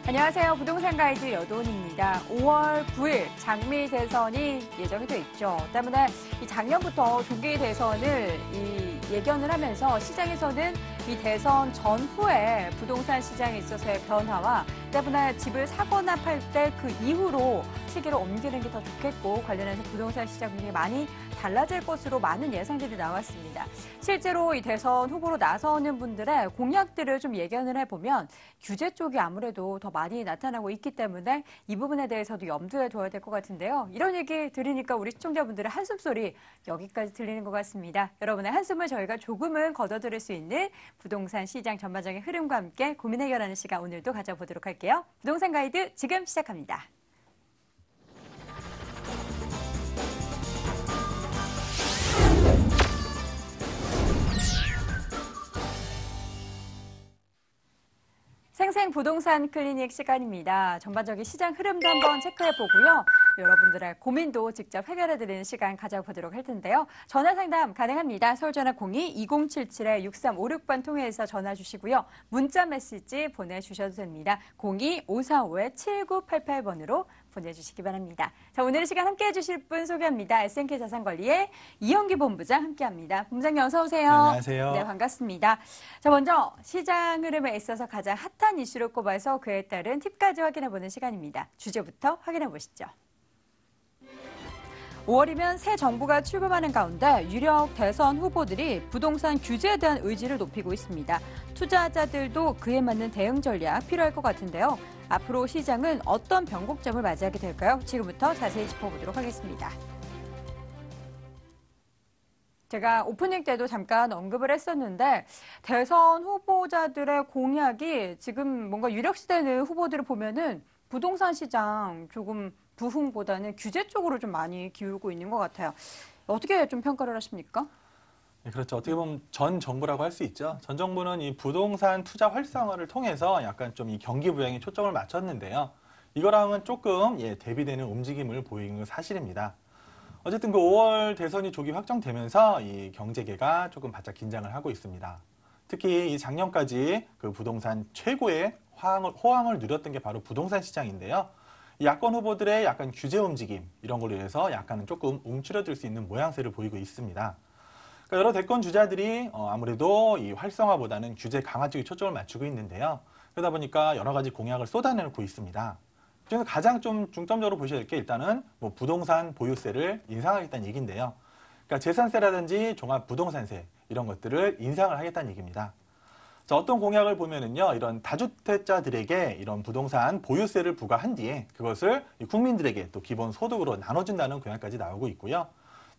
안녕하세요. 부동산 가이드 여돈입니다. 5월 9일 장미 대선이 예정이 돼 있죠. 때문에 이 작년부터 조기 대선을 예견을 하면서 시장에서는 이 대선 전후에 부동산 시장에 있어서의 변화와 때문에 집을 사거나 팔 때 그 이후로 시기를 옮기는 게 더 좋겠고 관련해서 부동산 시장 분위기 많이 달라질 것으로 많은 예상들이 나왔습니다. 실제로 이 대선 후보로 나서는 분들의 공약들을 좀 예견을 해보면 규제 쪽이 아무래도 더 많이 나타나고 있기 때문에 이 부분에 대해서도 염두에 둬야 될 것 같은데요. 이런 얘기 들으니까 우리 시청자분들의 한숨소리 여기까지 들리는 것 같습니다. 여러분의 한숨을 저희가 조금은 걷어들일 수 있는 부동산 시장 전반적인 흐름과 함께 고민 해결하는 시간 오늘도 가져보도록 할게요. 부동산 가이드 지금 시작합니다. 생생 부동산 클리닉 시간입니다. 전반적인 시장 흐름도 한번 체크해보고요. 여러분들의 고민도 직접 해결해드리는 시간 가져보도록 할 텐데요. 전화 상담 가능합니다. 서울전화 02-2077-6356번 통해서 전화 주시고요. 문자 메시지 보내주셔도 됩니다. 02-545-7988번으로 보내주시기 바랍니다. 자, 오늘 시간 함께해 주실 분 소개합니다. SNK 자산관리의 이영기 본부장 함께합니다. 본부장님 어서 오세요. 네, 안녕하세요. 네, 반갑습니다. 자, 먼저 시장 흐름에 있어서 가장 핫한 이슈를 꼽아서 그에 따른 팁까지 확인해보는 시간입니다. 주제부터 확인해 보시죠. 5월이면 새 정부가 출범하는 가운데 유력 대선 후보들이 부동산 규제에 대한 의지를 높이고 있습니다. 투자자들도 그에 맞는 대응 전략 필요할 것 같은데요. 앞으로 시장은 어떤 변곡점을 맞이하게 될까요? 지금부터 자세히 짚어보도록 하겠습니다. 제가 오프닝 때도 잠깐 언급을 했었는데 대선 후보자들의 공약이 지금 뭔가 유력시되는 후보들을 보면은 부동산 시장 조금 부흥보다는 규제 쪽으로 좀 많이 기울고 있는 것 같아요. 어떻게 좀 평가를 하십니까? 네, 그렇죠. 어떻게 보면 전 정부라고 할 수 있죠. 전 정부는 이 부동산 투자 활성화를 통해서 약간 좀 이 경기 부양에 초점을 맞췄는데요. 이거랑은 조금 대비되는 움직임을 보이는 건 사실입니다. 어쨌든 그 5월 대선이 조기 확정되면서 이 경제계가 조금 바짝 긴장을 하고 있습니다. 특히 이 작년까지 그 부동산 최고의 호황을 누렸던 게 바로 부동산 시장인데요. 이 야권 후보들의 약간 규제 움직임 이런 걸로 인해서 약간은 조금 움츠러들 수 있는 모양새를 보이고 있습니다. 그러니까 여러 대권 주자들이 아무래도 이 활성화보다는 규제 강화 쪽에 초점을 맞추고 있는데요. 그러다 보니까 여러 가지 공약을 쏟아내놓고 있습니다. 그중에서 가장 좀 중점적으로 보셔야 될 게 일단은 뭐 부동산 보유세를 인상하겠다는 얘기인데요. 그러니까 재산세라든지 종합부동산세 이런 것들을 인상을 하겠다는 얘기입니다. 자, 어떤 공약을 보면은요, 이런 다주택자들에게 이런 부동산 보유세를 부과한 뒤에 그것을 국민들에게 또 기본 소득으로 나눠준다는 공약까지 나오고 있고요.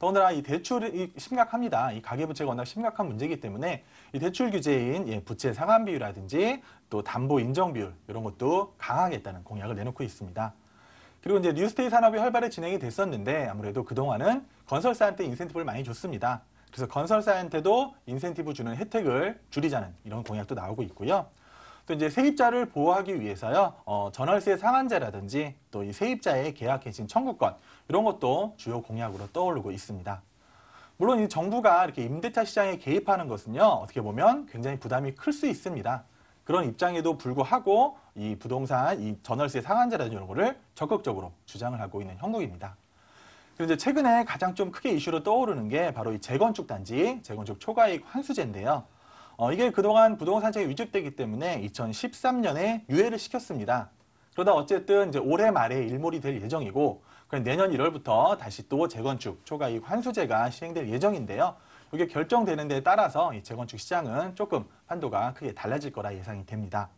더군다나 이 대출이 심각합니다. 이 가계부채가 워낙 심각한 문제이기 때문에 이 대출 규제인 부채 상환 비율이라든지 또 담보 인정 비율 이런 것도 강화하겠다는 공약을 내놓고 있습니다. 그리고 이제 뉴스테이 산업이 활발히 진행이 됐었는데 아무래도 그동안은 건설사한테 인센티브를 많이 줬습니다. 그래서 건설사한테도 인센티브 주는 혜택을 줄이자는 이런 공약도 나오고 있고요. 또 이제 세입자를 보호하기 위해서요, 전월세 상한제라든지 또 이 세입자의 계약 갱신 청구권 이런 것도 주요 공약으로 떠오르고 있습니다. 물론 이 정부가 이렇게 임대차 시장에 개입하는 것은요, 어떻게 보면 굉장히 부담이 클 수 있습니다. 그런 입장에도 불구하고 이 부동산, 이 전월세 상한제라든지 이런 거를 적극적으로 주장을 하고 있는 형국입니다. 그리고 이제 최근에 가장 좀 크게 이슈로 떠오르는 게 바로 이 재건축 단지, 재건축 초과이익 환수제인데요. 이게 그동안 부동산 정책이 위축되기 때문에 2013년에 유예를 시켰습니다. 그러다 어쨌든 이제 올해 말에 일몰이 될 예정이고, 내년 1월부터 다시 또 재건축 초과이익 환수제가 시행될 예정인데요. 이게 결정되는 데에 따라서 이 재건축 시장은 조금 판도가 크게 달라질 거라 예상이 됩니다.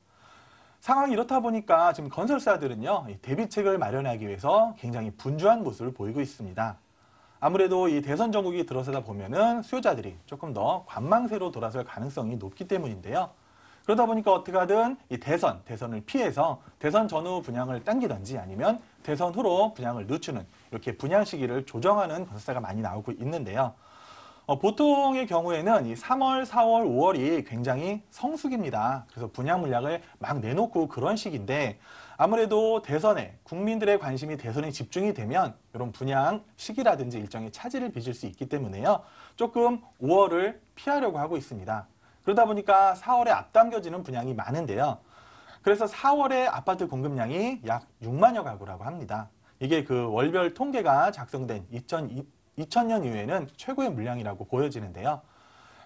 상황이 이렇다 보니까 지금 건설사들은요, 대비책을 마련하기 위해서 굉장히 분주한 모습을 보이고 있습니다. 아무래도 이 대선 전국이 들어서다 보면은 수요자들이 조금 더 관망세로 돌아설 가능성이 높기 때문인데요. 그러다 보니까 어떻게 하든 이 대선을 피해서 대선 전후 분양을 당기든지 아니면 대선 후로 분양을 늦추는 이렇게 분양 시기를 조정하는 건설사가 많이 나오고 있는데요. 보통의 경우에는 이 3월, 4월, 5월이 굉장히 성수기입니다. 그래서 분양 물량을 막 내놓고 그런 시기인데 아무래도 대선에 국민들의 관심이 대선에 집중이 되면 이런 분양 시기라든지 일정에 차질을 빚을 수 있기 때문에요. 조금 5월을 피하려고 하고 있습니다. 그러다 보니까 4월에 앞당겨지는 분양이 많은데요. 그래서 4월에 아파트 공급량이 약 6만여 가구라고 합니다. 이게 그 월별 통계가 작성된 2000년 이후에는 최고의 물량이라고 보여지는데요.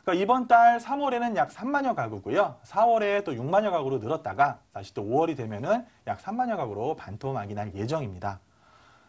그러니까 이번 달 3월에는 약 3만여 가구고요. 4월에 또 6만여 가구로 늘었다가 다시 또 5월이 되면은 약 3만여 가구로 반토막이 날 예정입니다.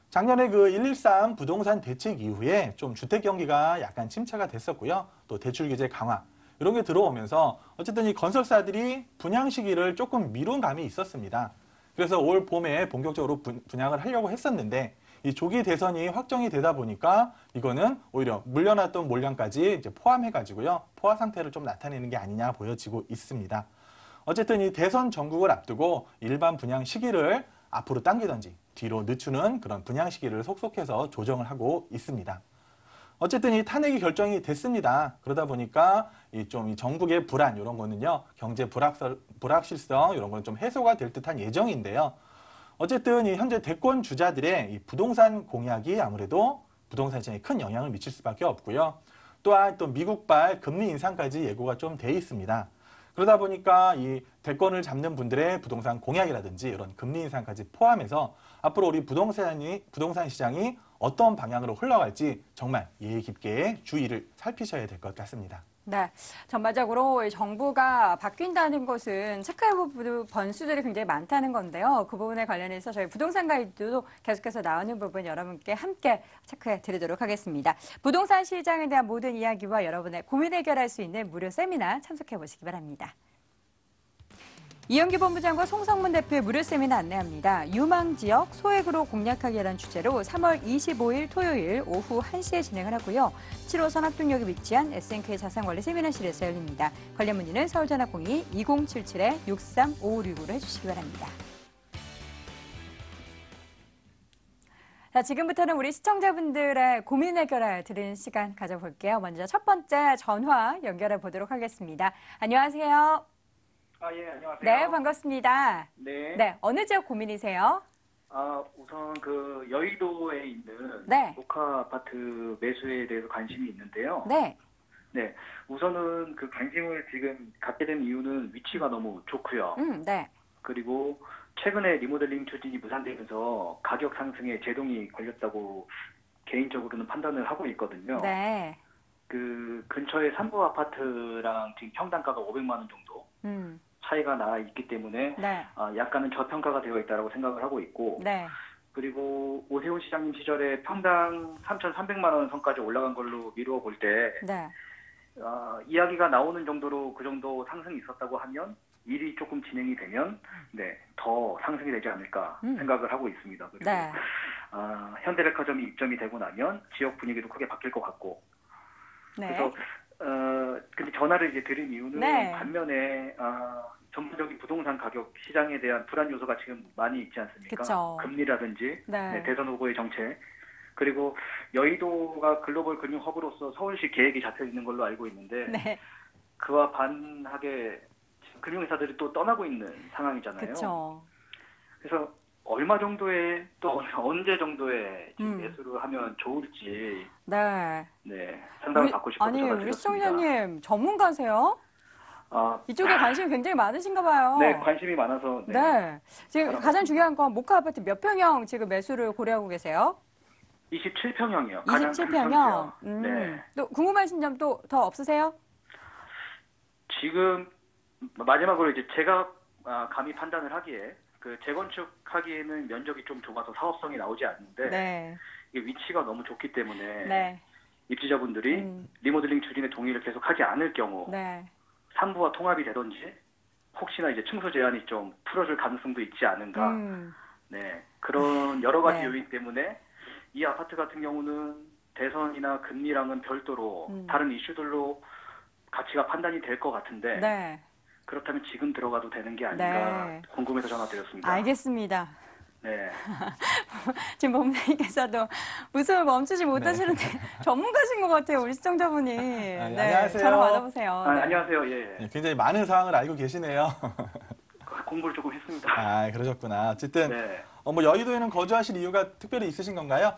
작년에 그 113 부동산 대책 이후에 좀 주택 경기가 약간 침체가 됐었고요. 또 대출 규제 강화 이런 게 들어오면서 어쨌든 이 건설사들이 분양 시기를 조금 미룬 감이 있었습니다. 그래서 올 봄에 본격적으로 분양을 하려고 했었는데 이 조기 대선이 확정이 되다 보니까 이거는 오히려 물려놨던 물량까지 이제 포함해가지고요. 포화 상태를 좀 나타내는 게 아니냐 보여지고 있습니다. 어쨌든 이 대선 전국을 앞두고 일반 분양 시기를 앞으로 당기던지 뒤로 늦추는 그런 분양 시기를 속속해서 조정을 하고 있습니다. 어쨌든 이 탄핵이 결정이 됐습니다. 그러다 보니까 이 전국의 불안 이런 거는요, 경제 불확실성 이런 건 좀 해소가 될 듯한 예정인데요. 어쨌든 이 현재 대권 주자들의 이 부동산 공약이 아무래도 부동산 시장에 큰 영향을 미칠 수밖에 없고요. 또한 또 미국발 금리 인상까지 예고가 좀 돼 있습니다. 그러다 보니까 이 대권을 잡는 분들의 부동산 공약이라든지 이런 금리 인상까지 포함해서 앞으로 우리 부동산 시장이 어떤 방향으로 흘러갈지 정말 예의 깊게 주의를 살피셔야 될 것 같습니다. 네, 전반적으로 정부가 바뀐다는 것은 체크해 볼 번수들이 굉장히 많다는 건데요. 그 부분에 관련해서 저희 부동산 가이드도 계속해서 나오는 부분 여러분께 함께 체크해 드리도록 하겠습니다. 부동산 시장에 대한 모든 이야기와 여러분의 고민 해결할 수 있는 무료 세미나 참석해 보시기 바랍니다. 이영기 본부장과 송성문 대표의 무료 세미나 안내합니다. 유망 지역 소액으로 공략하기라는 주제로 3월 25일 토요일 오후 1시에 진행을 하고요. 7호선 학동역에 위치한 SNK 자산관리 세미나실에서 열립니다. 관련 문의는 서울전화 02-2077-63556으로 해주시기 바랍니다. 자, 지금부터는 우리 시청자분들의 고민 해결을 드리는 시간 가져볼게요. 먼저 첫 번째 전화 연결해 보도록 하겠습니다. 안녕하세요. 예, 안녕하세요. 네, 반갑습니다. 네. 네, 어느 지역 고민이세요? 우선 그 여의도에 있는 네. 녹화 아파트 매수에 대해서 관심이 있는데요. 네. 네. 우선은 그 관심을 지금 갖게 된 이유는 위치가 너무 좋고요. 네. 그리고 최근에 리모델링 추진이 무산되면서 가격 상승에 제동이 걸렸다고 개인적으로는 판단을 하고 있거든요. 네. 그 근처에 3부 아파트랑 지금 평당가가 500만 원 정도 차이가 나 있기 때문에 네. 약간은 저평가가 되어 있다고 생각을 하고 있고, 네. 그리고 오세훈 시장님 시절에 평당 3,300만 원 선까지 올라간 걸로 미루어 볼 때 네. 이야기가 나오는 정도로 그 정도 상승이 있었다고 하면 일이 조금 진행이 되면 더 상승이 되지 않을까 생각을 하고 있습니다. 그리고 네. 현대백화점이 입점이 되고 나면 지역 분위기도 크게 바뀔 것 같고, 네. 그래서 근데 전화를 이제 드린 이유는 네. 반면에 전반적인 부동산 가격 시장에 대한 불안 요소가 지금 많이 있지 않습니까? 그쵸. 금리라든지 네. 대선 후보의 정책, 그리고 여의도가 글로벌 금융 허브로서 서울시 계획이 잡혀 있는 걸로 알고 있는데 네. 그와 반하게 금융회사들이 또 떠나고 있는 상황이잖아요. 그렇죠. 그래서 얼마 정도의 또 언제 정도에 지금 매수를 하면 좋을지 상담을 받고 싶어서 아니, 전화 우리 드렸습니다. 시청자님 전문가세요? 이쪽에 관심이 굉장히 많으신가 봐요. 네, 관심이 많아서. 네. 지금 가장 중요한 건 모카 아파트 몇 평형 지금 매수를 고려하고 계세요? 27평형이요. 27평형. 네. 또 궁금하신 점 또 더 없으세요? 지금 마지막으로 이제 제가 감히 판단을 하기에 그 재건축하기에는 면적이 좀 좁아서 사업성이 나오지 않는데 이게 위치가 너무 좋기 때문에 입주자분들이 리모델링 추진에 동의를 계속하지 않을 경우 3부와 통합이 되든지 혹시나 이제 층수 제한이 좀 풀어질 가능성도 있지 않은가. 그런 여러 가지 요인 때문에 이 아파트 같은 경우는 대선이나 금리랑은 별도로 다른 이슈들로 가치가 판단이 될 것 같은데 그렇다면 지금 들어가도 되는 게 아닌가 궁금해서 전화드렸습니다. 알겠습니다. 네. 지금 본부장님께서도 웃음을 멈추지 못하시는데 전문가신 것 같아요, 우리 시청자분이. 안녕하세요. 전화 받아보세요. 안녕하세요. 예. 굉장히 많은 사항을 알고 계시네요. 공부를 조금 했습니다. 그러셨구나. 어쨌든 뭐 여의도에는 거주하실 이유가 특별히 있으신 건가요?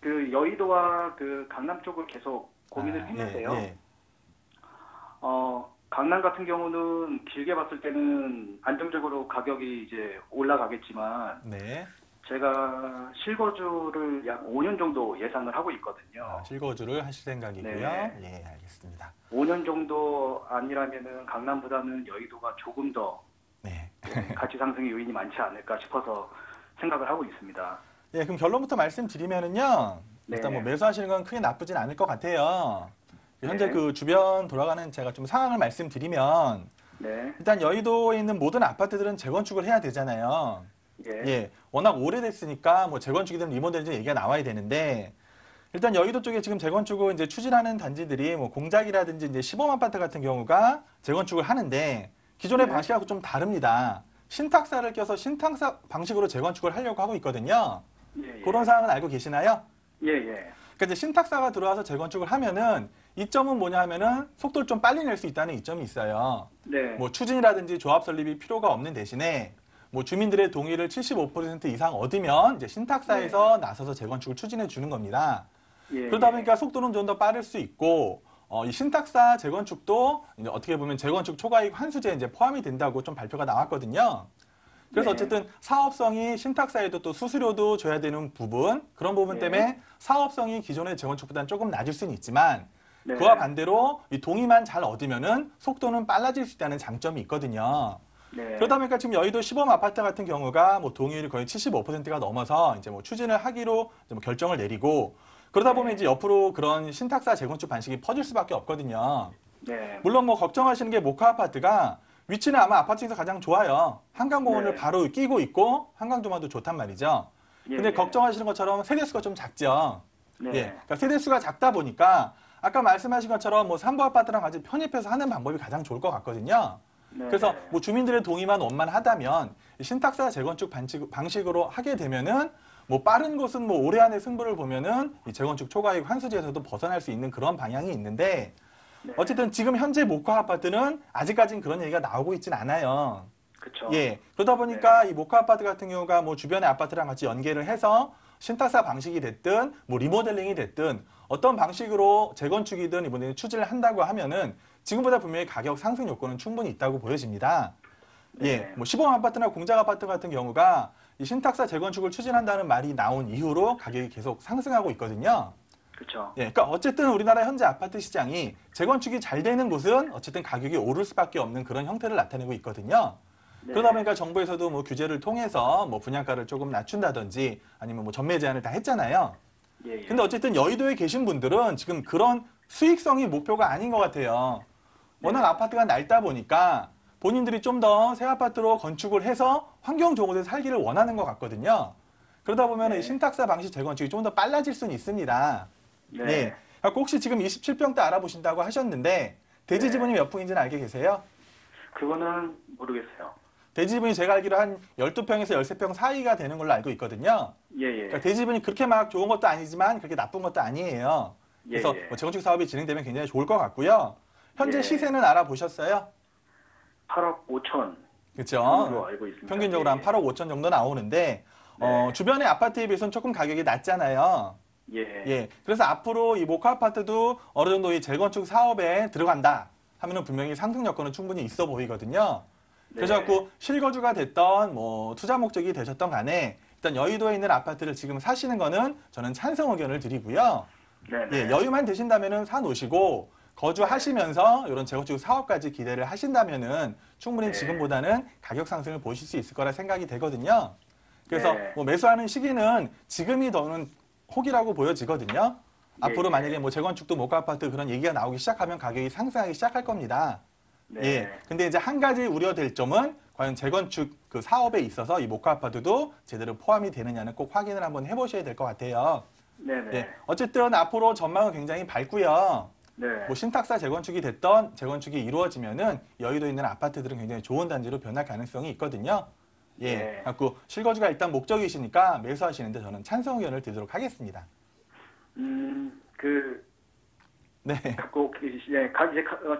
그 여의도와 그 강남 쪽을 계속 고민을 했는데요. 강남 같은 경우는 길게 봤을 때는 안정적으로 가격이 이제 올라가겠지만 네. 제가 실거주를 약 5년 정도 예상을 하고 있거든요. 실거주를 하실 생각이고요. 네. 예, 알겠습니다. 5년 정도 아니라면은 강남보다는 여의도가 조금 더 네. 가치 상승의 요인이 많지 않을까 싶어서 생각을 하고 있습니다. 예, 그럼 결론부터 말씀드리면은요. 일단 뭐 네. 매수하시는 건 크게 나쁘진 않을 것 같아요. 현재 네. 그 주변 돌아가는 제가 좀 상황을 말씀드리면 네. 일단 여의도에 있는 모든 아파트들은 재건축을 해야 되잖아요. 예. 예, 워낙 오래됐으니까 뭐 재건축이든 리모델링 얘기가 나와야 되는데 일단 여의도 쪽에 지금 재건축을 이제 추진하는 단지들이 뭐 공작이라든지 이제 시범 아파트 같은 경우가 재건축을 하는데 기존의 네. 방식하고 좀 다릅니다. 신탁사를 껴서 신탁사 방식으로 재건축을 하려고 하고 있거든요. 예. 그런 상황은 알고 계시나요? 예. 예. 그러니까 이제 신탁사가 들어와서 재건축을 하면은 이점은 뭐냐 하면은 속도를 좀 빨리 낼 수 있다는 이점이 있어요. 네. 뭐 추진이라든지 조합 설립이 필요가 없는 대신에 뭐 주민들의 동의를 75% 이상 얻으면 이제 신탁사에서 나서서 재건축을 추진해 주는 겁니다. 예. 그러다 보니까 속도는 좀 더 빠를 수 있고 이 신탁사 재건축도 이제 어떻게 보면 재건축 초과이익 환수제에 이제 포함이 된다고 좀 발표가 나왔거든요. 그래서 네. 어쨌든 사업성이 신탁사에도 또 수수료도 줘야 되는 부분 그런 부분 네. 때문에 사업성이 기존의 재건축보다는 조금 낮을 수는 있지만 네. 그와 반대로 이 동의만 잘 얻으면은 속도는 빨라질 수 있다는 장점이 있거든요. 네. 그러다 보니까 지금 여의도 시범 아파트 같은 경우가 뭐 동의율이 거의 75%가 넘어서 이제 뭐 추진을 하기로 이제 뭐 결정을 내리고 그러다 보면 이제 옆으로 그런 신탁사 재건축 방식이 퍼질 수밖에 없거든요. 네. 물론 뭐 걱정하시는 게 모카 아파트가 위치는 아마 아파트 중에서 가장 좋아요. 한강공원을 네. 바로 끼고 있고 한강조망도 좋단 말이죠. 근데 예. 걱정하시는 것처럼 세대수가 좀 작죠. 네. 예, 그러니까 세대수가 작다 보니까 아까 말씀하신 것처럼 뭐 삼부 아파트랑 같이 편입해서 하는 방법이 가장 좋을 것 같거든요. 네. 그래서 뭐 주민들의 동의만 원만하다면 신탁사 재건축 방식으로 하게 되면은 뭐 빠른 곳은 뭐 올해 안에 승부를 보면은 이 재건축 초과이익 환수제에서도 벗어날 수 있는 그런 방향이 있는데 네. 어쨌든 지금 현재 모카 아파트는 아직까지는 그런 얘기가 나오고 있진 않아요. 그렇죠. 예. 그러다 보니까 이 모카 아파트 같은 경우가 뭐 주변의 아파트랑 같이 연계를 해서 신탁사 방식이 됐든 뭐 리모델링이 됐든 어떤 방식으로 재건축이든 이번에 추진을 한다고 하면은 지금보다 분명히 가격 상승 요건은 충분히 있다고 보여집니다. 네. 예. 뭐 시범 아파트나 공작 아파트 같은 경우가 이 신탁사 재건축을 추진한다는 말이 나온 이후로 가격이 계속 상승하고 있거든요. 그렇죠. 예, 그러니까 어쨌든 우리나라 현재 아파트 시장이 재건축이 잘 되는 곳은 어쨌든 가격이 오를 수밖에 없는 그런 형태를 나타내고 있거든요. 네. 그러다 보니까 정부에서도 뭐 규제를 통해서 뭐 분양가를 조금 낮춘다든지 아니면 뭐 전매 제한을 다 했잖아요. 예. 근데 어쨌든 여의도에 계신 분들은 지금 그런 수익성이 목표가 아닌 것 같아요. 워낙 아파트가 낡다 보니까 본인들이 좀 더 새 아파트로 건축을 해서 환경 좋은 곳에 살기를 원하는 것 같거든요. 그러다 보면 네. 이 신탁사 방식 재건축이 좀 더 빨라질 수는 있습니다. 네. 예. 그래서 혹시 지금 27평대 알아보신다고 하셨는데 대지 네. 지분이 몇 평인지는 알게 계세요? 그거는 모르겠어요. 대지 지분이 제가 알기로 한 12평에서 13평 사이가 되는 걸로 알고 있거든요. 예. 예. 그러니까 대지 지분이 그렇게 막 좋은 것도 아니지만 그렇게 나쁜 것도 아니에요. 그래서 예. 뭐 재건축 사업이 진행되면 굉장히 좋을 것 같고요. 현재 예. 시세는 알아보셨어요? 8억 5천 그렇죠? 정도로 알고 있습니다. 평균적으로 한 예. 8억 5천 정도 나오는데 네. 주변의 아파트에 비해서는 조금 가격이 낮잖아요. 예. 예. 그래서 앞으로 이 모카 아파트도 어느 정도 이 재건축 사업에 들어간다 하면은 분명히 상승 여건은 충분히 있어 보이거든요. 그래서 네. 갖고 실거주가 됐던 뭐 투자 목적이 되셨던 간에 일단 여의도에 있는 아파트를 지금 사시는 거는 저는 찬성 의견을 드리고요. 네. 예, 여유만 되신다면은 사 놓으시고 거주하시면서 이런 재건축 사업까지 기대를 하신다면은 충분히 네. 지금보다는 가격 상승을 보실 수 있을 거라 생각이 되거든요. 그래서 네. 뭐 매수하는 시기는 지금이 더는 혹이라고 보여지거든요. 앞으로 예. 만약에 뭐 재건축도 모카 아파트 그런 얘기가 나오기 시작하면 가격이 상승하기 시작할 겁니다. 네. 예. 근데 이제 한 가지 우려될 점은 과연 재건축 그 사업에 있어서 이 모카 아파트도 제대로 포함이 되느냐는 꼭 확인을 한번 해보셔야 될 것 같아요. 네네. 예. 어쨌든 앞으로 전망은 굉장히 밝고요. 네. 뭐 신탁사 재건축이 됐던 재건축이 이루어지면은 여의도에 있는 아파트들은 굉장히 좋은 단지로 변할 가능성이 있거든요. 예. 네. 갖고 실거주가 일단 목적이시니까 매수하시는데 저는 찬성 의견을 드리도록 하겠습니다. 네. 꼭 이제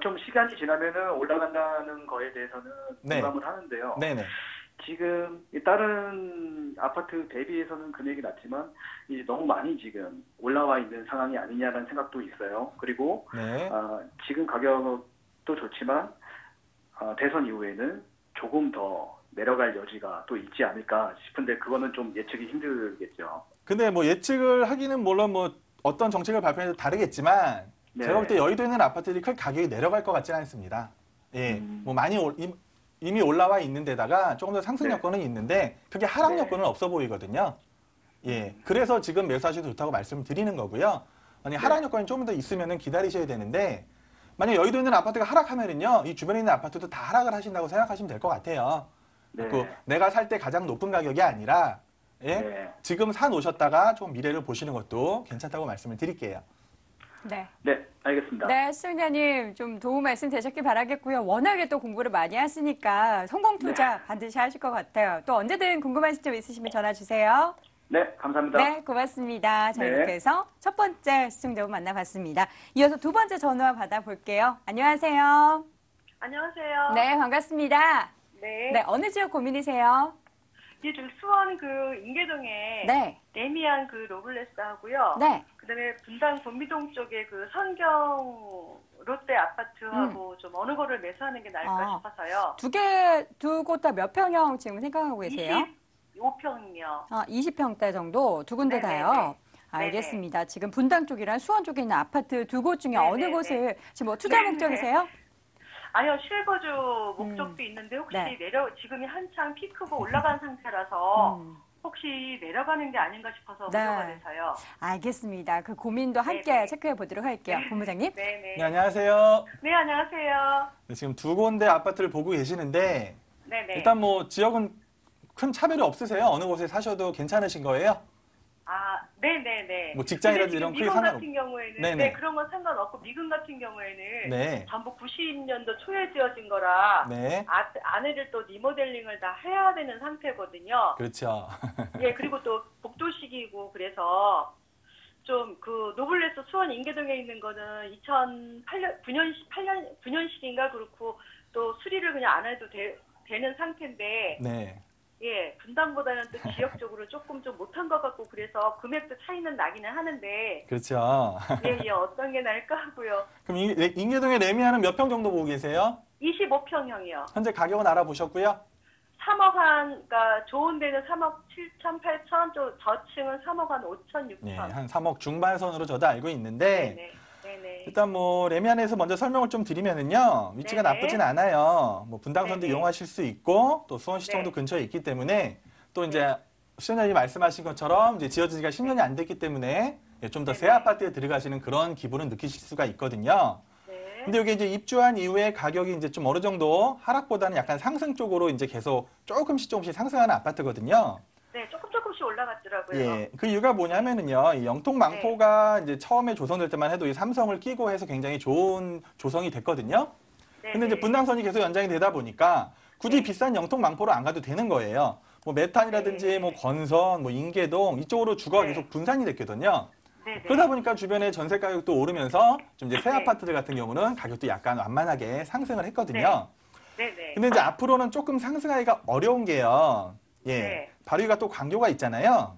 좀 시간이 지나면은 올라간다는 거에 대해서는 네. 공감을 하는데요. 네네. 지금 다른 아파트 대비해서는 금액이 낮지만 이제 너무 많이 지금 올라와 있는 상황이 아니냐라는 생각도 있어요. 그리고 네. 지금 가격도 좋지만 대선 이후에는 조금 더 내려갈 여지가 또 있지 않을까 싶은데 그거는 좀 예측이 힘들겠죠. 근데 뭐 예측을 하기는 물론 뭐 어떤 정책을 발표해도 다르겠지만 네. 제가 볼 때 여의도에 있는 아파트들이 크게 가격이 내려갈 것 같지는 않습니다. 예, 뭐 많이 이미 올라와 있는 데다가 조금 더 상승 네. 여건은 있는데 크게 하락 네. 여건은 없어 보이거든요. 예, 그래서 지금 매수하셔도 좋다고 말씀을 드리는 거고요. 만약 하락 여건이 조금 더 있으면은 기다리셔야 되는데 만약 여의도에 있는 아파트가 하락하면은요, 이 주변에 있는 아파트도 다 하락을 하신다고 생각하시면 될 것 같아요. 네. 그 내가 살 때 가장 높은 가격이 아니라 예? 네. 지금 사 놓으셨다가 좀 미래를 보시는 것도 괜찮다고 말씀을 드릴게요. 네. 네, 알겠습니다. 네, 시청자님 좀 도움 말씀 되셨길 바라겠고요. 워낙에 또 공부를 많이 하시니까 성공 투자 반드시 하실 것 같아요. 또 언제든 궁금한 시점 있으시면 전화 주세요. 네, 감사합니다. 네, 고맙습니다. 자, 네. 이렇게 해서 첫 번째 시청자분 만나봤습니다. 이어서 두 번째 전화 받아볼게요. 안녕하세요. 안녕하세요. 네, 반갑습니다. 네. 네, 어느 지역 고민이세요? 이게 좀 수원 그 인계동에 네, 레미안 그 로블레스 하고요. 네. 그다음에 분당 본미동 쪽에 그 선경 롯데 아파트하고 좀 어느 거를 매수하는 게 나을까 싶어서요. 두 곳 다 몇 평형 지금 생각하고 계세요? 25평이요. 20평대 정도 두 군데 네네네. 다요. 알겠습니다. 지금 분당 쪽이랑 수원 쪽에 있는 아파트 두 곳 중에 어느 네네네. 곳을 지금 뭐 투자 네네. 목적이세요? 아니요, 실거주 목적도 있는데 혹시 네. 지금이 한창 피크고 올라간 상태라서 음. 혹시 내려가는 게 아닌가 싶어서 네. 우려가 돼서요. 알겠습니다. 그 고민도 함께 네네. 체크해 보도록 할게요. 본부장님. 네네. 네, 안녕하세요. 네, 안녕하세요. 네, 지금 두 군데 아파트를 보고 계시는데 네네. 일단 뭐 지역은 큰 차별이 없으세요? 어느 곳에 사셔도 괜찮으신 거예요? 네네네. 뭐 직장이라든지 근데 이런 지금 크게 미금 상관없- 같은 경우에는 네네. 네, 그런 건 상관없고 미금 같은 경우에는 네. 전부 90년도 초에 지어진 거라 네. 안에를 또 리모델링을 다 해야 되는 상태거든요. 그렇죠. 예, 그리고 또 복도식이고 그래서 좀 그 노블레스 수원 인계동에 있는 거는 2008년 9년식인가 그렇고 또 수리를 그냥 안 해도 되는 상태인데 네. 예, 분당보다는 또 지역적으로 조금 좀 못한 것 같고 그래서 금액도 차이는 나기는 하는데 그렇죠. 예, 어떤 게 나을까 하고요. 그럼 인계동의 레미안은 몇 평 정도 보고 계세요? 25평형이요. 현재 가격은 알아보셨고요? 3억 한, 그러니까 좋은 데는 3억 7천, 8천, 저층은 3억 한 5천, 6천. 네, 한 3억 중반선으로 저도 알고 있는데 네네. 네네. 일단 뭐 레미안에서 먼저 설명을 좀 드리면은요. 위치가 네네. 나쁘진 않아요. 뭐 분당선도 네네. 이용하실 수 있고 또 수원시청도 네. 근처에 있기 때문에 또 이제 시청자님이 말씀하신 것처럼 이제 지어진 지가 10년이 안 됐기 때문에 좀 더 새 네네. 아파트에 들어가시는 그런 기분을 느끼실 수가 있거든요. 네. 근데 여기 이제 입주한 이후에 가격이 이제 좀 어느 정도 하락보다는 약간 상승 쪽으로 이제 계속 조금씩 상승하는 아파트거든요. 네, 조금씩 올라갔더라고요. 예, 그 이유가 뭐냐면은요, 이 영통망포가 이제 처음에 조성될 때만 해도 이 삼성을 끼고 해서 굉장히 좋은 조성이 됐거든요. 네네. 근데 이제 분당선이 계속 연장이 되다 보니까 굳이 네. 비싼 영통망포로 안 가도 되는 거예요. 뭐 메탄이라든지 네. 뭐 건선, 뭐 인계동 이쪽으로 주거가 네. 계속 분산이 됐거든요. 네네. 그러다 보니까 주변에 전세 가격도 오르면서 좀 이제 새 네. 아파트들 같은 경우는 가격도 약간 완만하게 상승을 했거든요. 네네. 근데 이제 앞으로는 조금 상승하기가 어려운 게요. 예. 네. 바로 위가 또 광교가 있잖아요.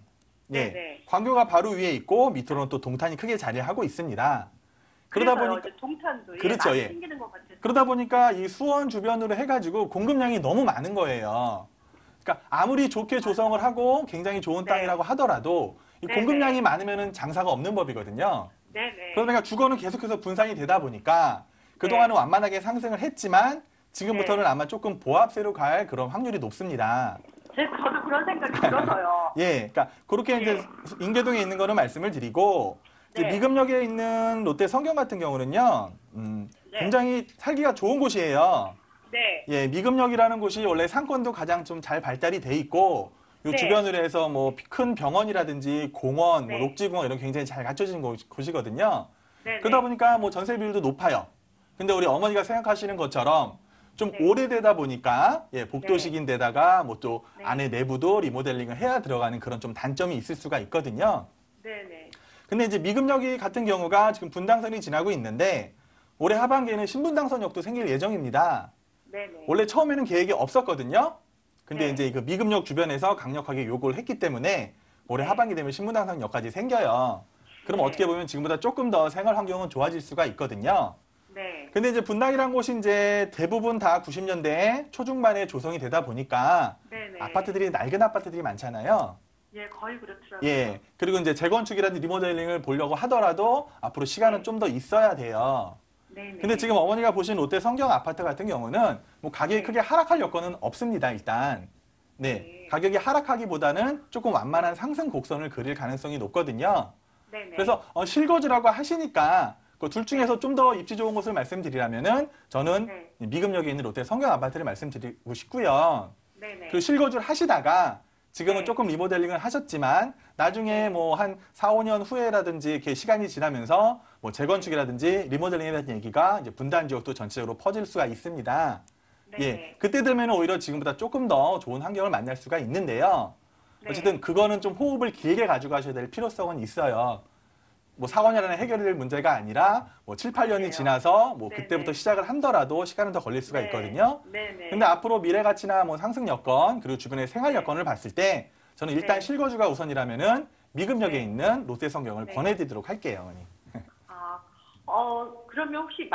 예. 네네. 광교가 바로 위에 있고 밑으로는 또 동탄이 크게 자리하고 있습니다. 그러다 그래서요, 보니까 이제 동탄도 그렇죠, 많이 예. 생기는 것 같아서. 그러다 보니까 이 수원 주변으로 해가지고 공급량이 너무 많은 거예요. 그러니까 아무리 좋게 조성을 하고 굉장히 좋은 네. 땅이라고 하더라도 이 네네. 공급량이 많으면은 장사가 없는 법이거든요. 네네. 그러니까 주거는 계속해서 분산이 되다 보니까 그동안은 완만하게 상승을 했지만 지금부터는 네. 아마 조금 보합세로 갈 그런 확률이 높습니다. 저도 그런 생각이 들어서요. 예, 그러니까 그렇게 이제 인계동에 있는 거는 말씀을 드리고 이제 네. 미금역에 있는 롯데 성경 같은 경우는요, 네. 굉장히 살기가 좋은 곳이에요. 네. 예, 미금역이라는 곳이 원래 상권도 가장 좀 잘 발달이 돼 있고 요 네. 주변으로 해서 뭐 큰 병원이라든지 공원, 뭐 네. 녹지공원 이런 굉장히 잘 갖춰진 곳이거든요. 네네. 그러다 보니까 뭐 전세 비율도 높아요. 근데 우리 어머니가 생각하시는 것처럼 좀 네. 오래되다 보니까 예, 복도식인데다가 뭐 또 네. 안에 내부도 리모델링을 해야 들어가는 그런 좀 단점이 있을 수가 있거든요. 네네. 근데 이제 미금역이 같은 경우가 지금 분당선이 지나고 있는데 올해 하반기에는 신분당선역도 생길 예정입니다. 네네. 원래 처음에는 계획이 없었거든요. 근데 네. 이제 그 미금역 주변에서 강력하게 요구를 했기 때문에 올해 네. 하반기 되면 신분당선역까지 생겨요. 그럼 네. 어떻게 보면 지금보다 조금 더 생활 환경은 좋아질 수가 있거든요. 네. 근데 이제 분당이란 곳이 이제 대부분 다 90년대 초중반에 조성이 되다 보니까 네네. 아파트들이 낡은 아파트들이 많잖아요. 예, 거의 그렇더라고요. 예. 그리고 이제 재건축이라든지 리모델링을 보려고 하더라도 앞으로 시간은 네. 좀 더 있어야 돼요. 네네. 근데 지금 어머니가 보신 롯데 성경 아파트 같은 경우는 뭐 가격이 네. 크게 하락할 여건은 없습니다, 일단. 네. 네. 가격이 하락하기보다는 조금 완만한 상승 곡선을 그릴 가능성이 높거든요. 네네. 그래서 실거주라고 하시니까 그 둘 중에서 좀 더 입지 좋은 곳을 말씀드리라면은 저는 네. 미금역에 있는 롯데 성경 아파트를 말씀드리고 싶고요. 네네. 그 실거주를 하시다가 지금은 네. 조금 리모델링을 하셨지만 나중에 네. 뭐 한 4, 5년 후에라든지 이렇게 시간이 지나면서 뭐 재건축이라든지 리모델링에 대한 얘기가 이제 분당 지역도 전체적으로 퍼질 수가 있습니다. 네네. 예. 그때 되면 오히려 지금보다 조금 더 좋은 환경을 만날 수가 있는데요. 네. 어쨌든 그거는 좀 호흡을 길게 가져가셔야 될 필요성은 있어요. 뭐 4, 5년 안에 해결될 문제가 아니라 뭐 7, 8년이 그래요. 지나서 뭐 네네. 그때부터 시작을 한더라도 시간은 더 걸릴 수가 네. 있거든요. 네네. 근데 앞으로 미래 가치나 뭐 상승 여건 그리고 주변의 생활 여건을 봤을 때 저는 일단 네. 실거주가 우선이라면은 미금역에 네. 있는 롯데 성경을 네. 권해드리도록 할게요, 어머니. 그러면 혹시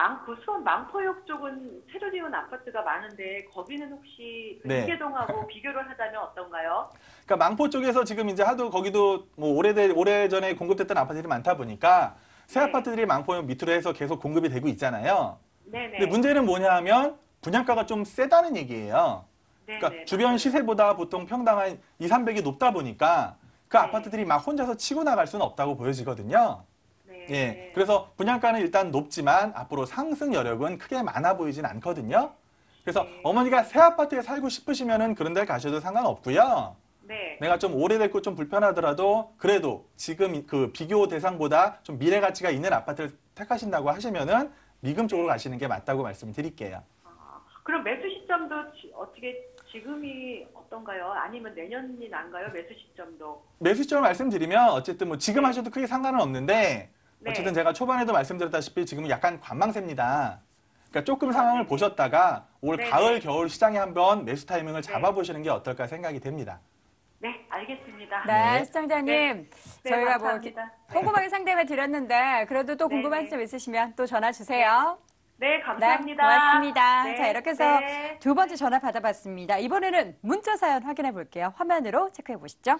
수원 망포역 쪽은 새로 지은 아파트가 많은데 거기는 혹시 네. 인계동하고 비교를 하자면 어떤가요? 그러니까 망포 쪽에서 지금 이제 하도 거기도 뭐 오래전에 공급됐던 아파트들이 많다 보니까 새 네. 아파트들이 망포역 밑으로 해서 계속 공급이 되고 있잖아요. 네네. 근데 문제는 뭐냐 하면 분양가가 좀 세다는 얘기예요. 네네. 그러니까 주변 맞아요. 시세보다 보통 평당 한 2, 300이 높다 보니까 그 네. 아파트들이 막 혼자서 치고 나갈 수는 없다고 보여지거든요. 네. 예. 그래서 분양가는 일단 높지만 앞으로 상승 여력은 크게 많아 보이진 않거든요. 그래서 네. 어머니가 새 아파트에 살고 싶으시면은 그런 데 가셔도 상관없고요. 네. 내가 좀 오래됐고 좀 불편하더라도 그래도 지금 그 비교 대상보다 좀 미래 가치가 있는 아파트를 택하신다고 하시면은 미금 쪽으로 가시는 게 맞다고 말씀드릴게요. 그럼 매수 시점도 어떻게 지금이 어떤가요? 아니면 내년이 난가요? 매수 시점도? 매수 시점을 말씀드리면 어쨌든 뭐 지금 네. 하셔도 크게 상관은 없는데 네. 어쨌든 제가 초반에도 말씀드렸다시피 지금은 약간 관망세입니다. 그러니까 조금 상황을 네. 보셨다가 올 네. 가을 겨울 시장에 한번 매수 타이밍을 잡아보시는 게 어떨까 생각이 됩니다. 네, 알겠습니다. 네, 네. 시청자님. 네, 저희가 뭐 감사합니다. 꼼꼼하게 상담을 드렸는데 그래도 또 궁금한 네, 점 있으시면 또 전화 주세요. 네, 감사합니다. 네, 고맙습니다. 네, 자, 이렇게 해서 네. 두 번째 전화 받아봤습니다. 이번에는 문자 사연 확인해 볼게요. 화면으로 체크해 보시죠.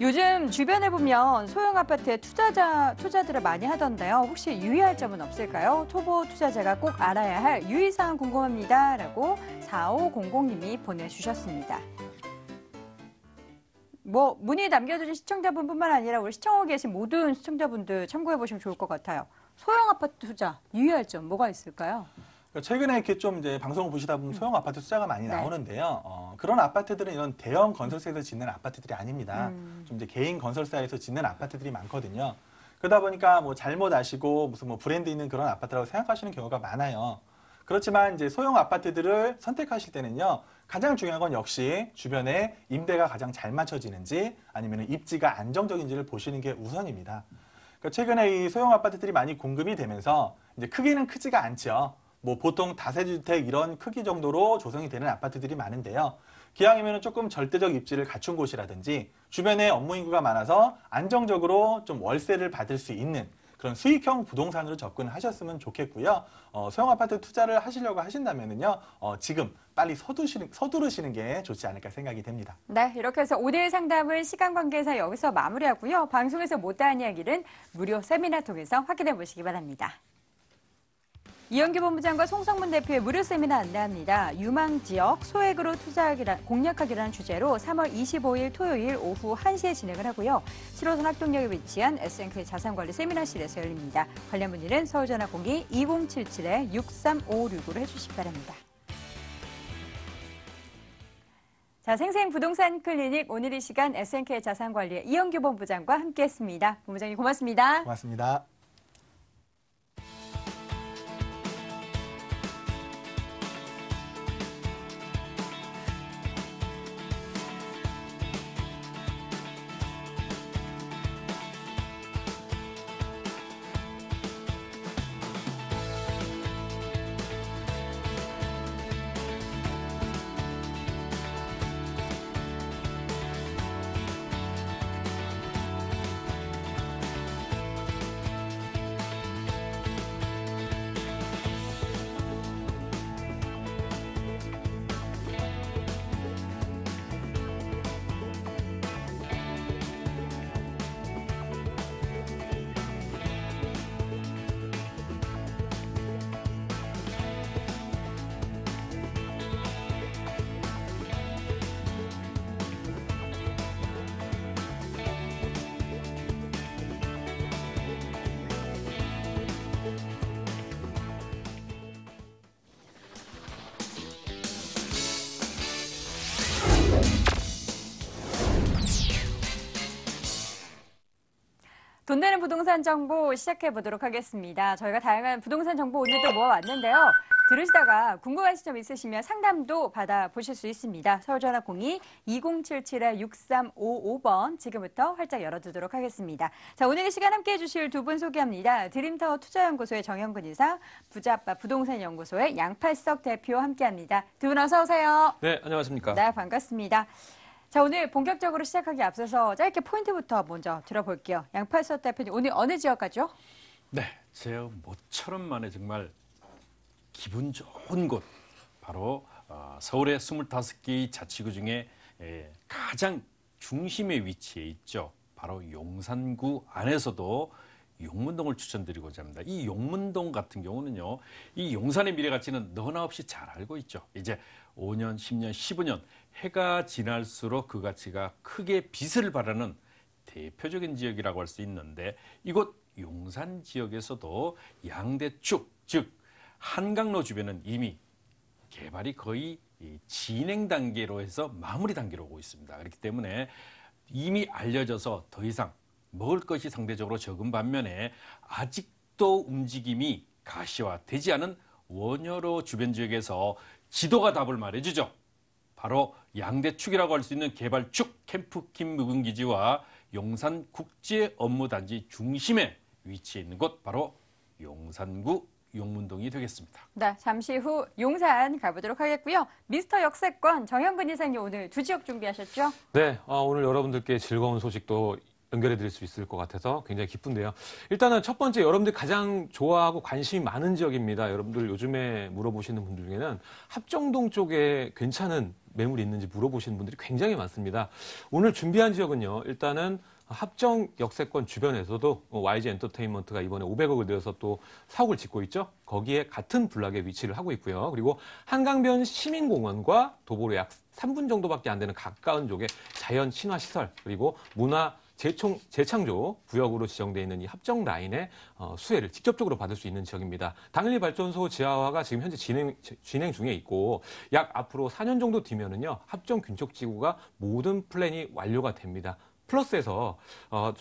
요즘 주변에 보면 소형 아파트에 투자들을 많이 하던데요. 혹시 유의할 점은 없을까요? 초보 투자자가 꼭 알아야 할 유의사항 궁금합니다. 라고 4500님이 보내주셨습니다. 뭐 문의 남겨주신 시청자분뿐만 아니라 우리 시청하고 계신 모든 시청자분들 참고해 보시면 좋을 것 같아요. 소형 아파트 투자 유의할 점 뭐가 있을까요? 최근에 이렇게 좀 이제 방송을 보시다 보면 소형 아파트 투자가 많이 네. 나오는데요. 그런 아파트들은 이런 대형 건설사에서 짓는 아파트들이 아닙니다. 좀 이제 개인 건설사에서 짓는 아파트들이 많거든요. 그러다 보니까 뭐 잘못 아시고 무슨 뭐 브랜드 있는 그런 아파트라고 생각하시는 경우가 많아요. 그렇지만 이제 소형 아파트들을 선택하실 때는요. 가장 중요한 건 역시 주변에 임대가 가장 잘 맞춰지는지 아니면 입지가 안정적인지를 보시는 게 우선입니다. 그러니까 최근에 이 소형 아파트들이 많이 공급이 되면서 이제 크기는 크지가 않죠. 뭐 보통 다세주택 이런 크기 정도로 조성이 되는 아파트들이 많은데요. 기왕이면 조금 절대적 입지를 갖춘 곳이라든지 주변에 업무 인구가 많아서 안정적으로 좀 월세를 받을 수 있는 그런 수익형 부동산으로 접근하셨으면 좋겠고요. 소형 아파트 투자를 하시려고 하신다면은요, 지금 빨리 서두르시는 게 좋지 않을까 생각이 됩니다. 네, 이렇게 해서 오늘 상담을 시간 관계상 여기서 마무리하고요. 방송에서 못다한 이야기는 무료 세미나 통해서 확인해 보시기 바랍니다. 이영규 본부장과 송성문 대표의 무료 세미나 안내합니다. 유망 지역 소액으로 공략하기라는 주제로 3월 25일 토요일 오후 1시에 진행을 하고요. 7호선 학동역에 위치한 SNK 자산관리 세미나실에서 열립니다. 관련 문의는 서울전화 02-2077-6356으로 해주시기 바랍니다. 자, 생생부동산 클리닉 오늘 이 시간 SNK 자산관리의 이영규 본부장과 함께했습니다. 본부장님 고맙습니다. 고맙습니다. 돈 되는 부동산 정보 시작해 보도록 하겠습니다. 저희가 다양한 부동산 정보 오늘도 모아왔는데요. 들으시다가 궁금하신 점 있으시면 상담도 받아보실 수 있습니다. 서울전화 02-2077-6355번 지금부터 활짝 열어두도록 하겠습니다. 자, 오늘 이 시간 함께해 주실 두 분 소개합니다. 드림타워 투자연구소의 정영근 이사, 부자아빠 부동산연구소의 양팔석 대표와 함께합니다. 두 분 어서 오세요. 네, 안녕하십니까. 네, 반갑습니다. 자, 오늘 본격적으로 시작하기 앞서서 짧게 포인트부터 먼저 들어볼게요. 양팔석 대표님, 오늘 어느 지역 가죠? 네, 제가 모처럼 만에 정말 기분 좋은 곳, 바로 서울의 25개의 자치구 중에 가장 중심에 위치해 있죠. 바로 용산구 안에서도 용문동을 추천드리고자 합니다. 이 용문동 같은 경우는요, 이 용산의 미래 가치는 너나 없이 잘 알고 있죠. 이제 5년, 10년, 15년 해가 지날수록 그 가치가 크게 빛을 발하는 대표적인 지역이라고 할 수 있는데, 이곳 용산 지역에서도 양대축, 즉 한강로 주변은 이미 개발이 거의 진행 단계로 해서 마무리 단계로 오고 있습니다. 그렇기 때문에 이미 알려져서 더 이상 먹을 것이 상대적으로 적은 반면에 아직도 움직임이 가시화되지 않은 원효로 주변 지역에서 지도가 답을 말해주죠. 바로 양대축이라고 할 수 있는 개발축 캠프킴 묵은기지와 용산 국제업무단지 중심에 위치해 있는 곳, 바로 용산구 용문동이 되겠습니다. 네, 잠시 후 용산 가보도록 하겠고요. 미스터 역세권 정영근 이사님 오늘 두 지역 준비하셨죠? 네, 오늘 여러분들께 즐거운 소식도 연결해 드릴 수 있을 것 같아서 굉장히 기쁜데요. 일단은 첫 번째, 여러분들이 가장 좋아하고 관심이 많은 지역입니다. 여러분들 요즘에 물어보시는 분들 중에는 합정동 쪽에 괜찮은 매물이 있는지 물어보시는 분들이 굉장히 많습니다. 오늘 준비한 지역은요, 일단은 합정 역세권 주변에서도 YG 엔터테인먼트가 이번에 500억을 들여서 또 사옥을 짓고 있죠. 거기에 같은 블락에 위치를 하고 있고요. 그리고 한강변 시민공원과 도보로 약 3분 정도밖에 안 되는 가까운 쪽에 자연 친화 시설, 그리고 문화 재창조 구역으로 지정되어 있는 이 합정 라인의 수혜를 직접적으로 받을 수 있는 지역입니다. 당일리 발전소 지하화가 지금 현재 진행 중에 있고, 약 앞으로 4년 정도 뒤면은요, 합정 균촉지구가 모든 플랜이 완료가 됩니다. 플러스에서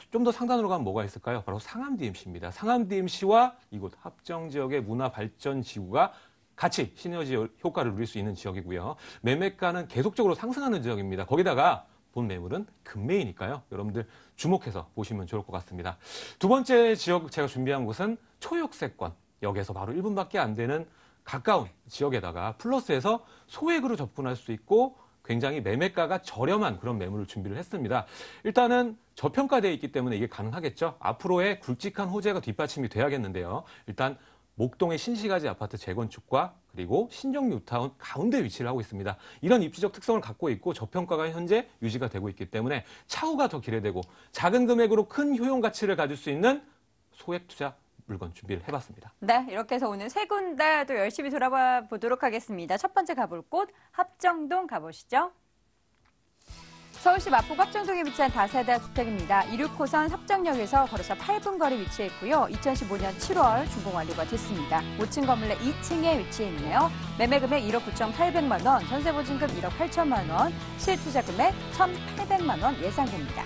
좀 더 상단으로 가면 뭐가 있을까요? 바로 상암 DMC입니다. 상암 DMC와 이곳 합정 지역의 문화 발전 지구가 같이 시너지 효과를 누릴 수 있는 지역이고요. 매매가는 계속적으로 상승하는 지역입니다. 거기다가 본 매물은 금매이니까요. 여러분들 주목해서 보시면 좋을 것 같습니다. 두 번째 지역 제가 준비한 곳은 초역세권. 역에서 바로 1분밖에 안 되는 가까운 지역에다가 플러스해서 소액으로 접근할 수 있고 굉장히 매매가가 저렴한 그런 매물을 준비를 했습니다. 일단은 저평가되어 있기 때문에 이게 가능하겠죠. 앞으로의 굵직한 호재가 뒷받침이 돼야겠는데요. 일단 목동의 신시가지 아파트 재건축과 그리고 신정 뉴타운 가운데 위치를 하고 있습니다. 이런 입지적 특성을 갖고 있고 저평가가 현재 유지가 되고 있기 때문에 차후가 더 기대되고 작은 금액으로 큰 효용 가치를 가질 수 있는 소액 투자 물건 준비를 해봤습니다. 네, 이렇게 해서 오늘 세 군데 또 열심히 돌아봐 보도록 하겠습니다. 첫 번째 가볼 곳 합정동 가보시죠. 서울시 마포구 합정동에 위치한 다세대 주택입니다. 26호선 합정역에서 걸어서 8분 거리 위치해 있고요. 2015년 7월 준공 완료가 됐습니다. 5층 건물의 2층에 위치해 있네요. 매매 금액 1억 9,800만 원, 전세 보증금 1억 8천만 원, 실투자 금액 1,800만 원 예상됩니다.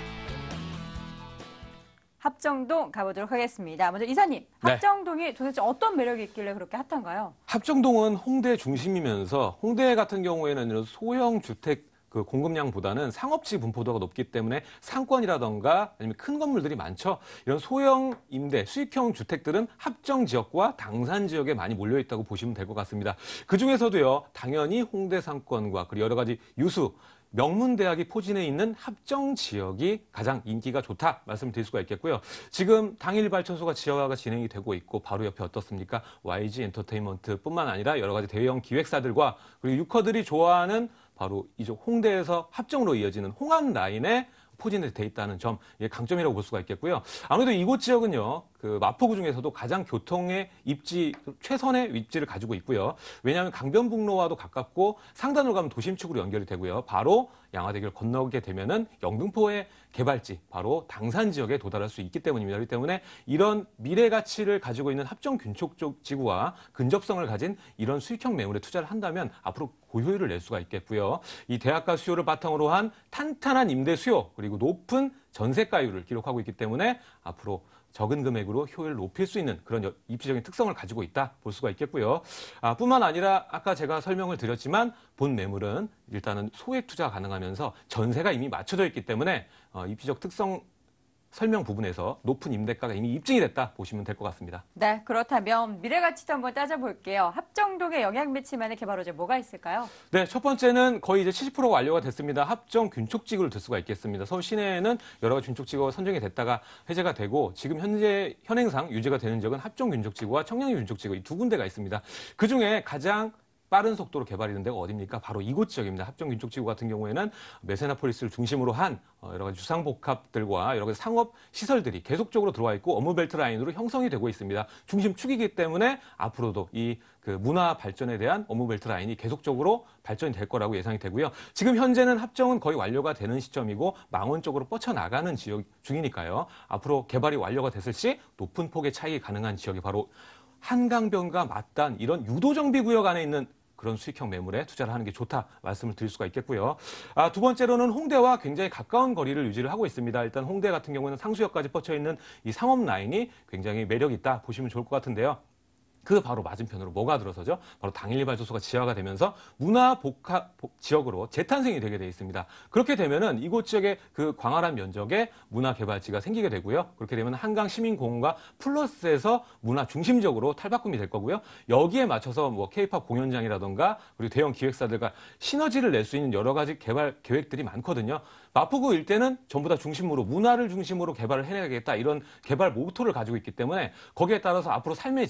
합정동 가보도록 하겠습니다. 먼저 이사님, 합정동이 도대체 어떤 매력이 있길래 그렇게 핫한가요? 합정동은 홍대 중심이면서 홍대 같은 경우에는 이런 소형 주택 공급량보다는 상업지 분포도가 높기 때문에 상권이라던가 아니면 큰 건물들이 많죠. 이런 소형 임대, 수익형 주택들은 합정 지역과 당산 지역에 많이 몰려 있다고 보시면 될 것 같습니다. 그중에서도요, 당연히 홍대 상권과 그리고 여러 가지 유수, 명문대학이 포진해 있는 합정 지역이 가장 인기가 좋다 말씀드릴 수가 있겠고요. 지금 당일 발전소가 지하화가 진행이 되고 있고 바로 옆에 어떻습니까? YG 엔터테인먼트뿐만 아니라 여러 가지 대형 기획사들과 그리고 유커들이 좋아하는 바로 이쪽 홍대에서 합정으로 이어지는 홍암 라인에 포진이 돼 있다는 점, 이게 강점이라고 볼 수가 있겠고요. 아무래도 이곳 지역은요, 그 마포구 중에서도 가장 교통의 입지, 최선의 입지를 가지고 있고요. 왜냐하면 강변북로와도 가깝고 상단으로 가면 도심축으로 연결이 되고요. 바로 양화대교를 건너게 되면은 영등포의 개발지, 바로 당산 지역에 도달할 수 있기 때문입니다. 그렇기 때문에 이런 미래 가치를 가지고 있는 합정 균촉 지구와 근접성을 가진 이런 수익형 매물에 투자를 한다면 앞으로 고효율을 낼 수가 있겠고요. 이 대학가 수요를 바탕으로 한 탄탄한 임대 수요, 그리고 높은 전세가율을 기록하고 있기 때문에 앞으로 적은 금액으로 효율을 높일 수 있는 그런 입지적인 특성을 가지고 있다 볼 수가 있겠고요. 뿐만 아니라 아까 제가 설명을 드렸지만 본 매물은 일단은 소액 투자가 가능하면서 전세가 이미 맞춰져 있기 때문에 입지적 특성 설명 부분에서 높은 임대가가 이미 입증이 됐다 보시면 될 것 같습니다. 네, 그렇다면 미래가치도 한번 따져볼게요. 합정동의 영향미치만의 개발 호재 뭐가 있을까요? 네, 첫 번째는 거의 이제 70%가 완료가 됐습니다. 합정 균촉지구를 들 수가 있겠습니다. 서울 시내에는 여러 가지 균촉지구가 선정이 됐다가 해제가 되고 지금 현재 현행상 유지가 되는 지역은 합정 균촉지구와 청량리 균촉지구 이 두 군데가 있습니다. 그중에 가장 빠른 속도로 개발이 된 데가 어디입니까? 바로 이곳 지역입니다. 합정 균촉지구 같은 경우에는 메세나폴리스를 중심으로 한 여러 가지 주상복합들과 여러 가지 상업 시설들이 계속적으로 들어와 있고 업무벨트 라인으로 형성이 되고 있습니다. 중심축이기 때문에 앞으로도 이 문화 발전에 대한 업무벨트 라인이 계속적으로 발전이 될 거라고 예상이 되고요. 지금 현재는 합정은 거의 완료가 되는 시점이고 망원 쪽으로 뻗쳐나가는 지역 중이니까요. 앞으로 개발이 완료가 됐을 시 높은 폭의 차익이 가능한 지역이 바로 한강변과 맞닿은 이런 유도정비구역 안에 있는 그런 수익형 매물에 투자를 하는 게 좋다 말씀을 드릴 수가 있겠고요. 두 번째로는 홍대와 굉장히 가까운 거리를 유지를 하고 있습니다. 일단 홍대 같은 경우는 상수역까지 뻗쳐 있는 이 상업 라인이 굉장히 매력 있다 보시면 좋을 것 같은데요. 그 바로 맞은편으로 뭐가 들어서죠? 바로 당일발전소가 지하가 되면서 문화복합 지역으로 재탄생이 되게 돼 있습니다. 그렇게 되면은 이곳 지역의 그 광활한 면적에 문화개발지가 생기게 되고요. 그렇게 되면 한강 시민공원과 플러스에서 문화 중심적으로 탈바꿈이 될 거고요. 여기에 맞춰서 뭐 K-팝 공연장이라던가 그리고 대형 기획사들과 시너지를 낼 수 있는 여러 가지 개발 계획들이 많거든요. 마포구 일대는 전부 다 중심으로 문화를 중심으로 개발을 해내야겠다 이런 개발 모토를 가지고 있기 때문에 거기에 따라서 앞으로 삶의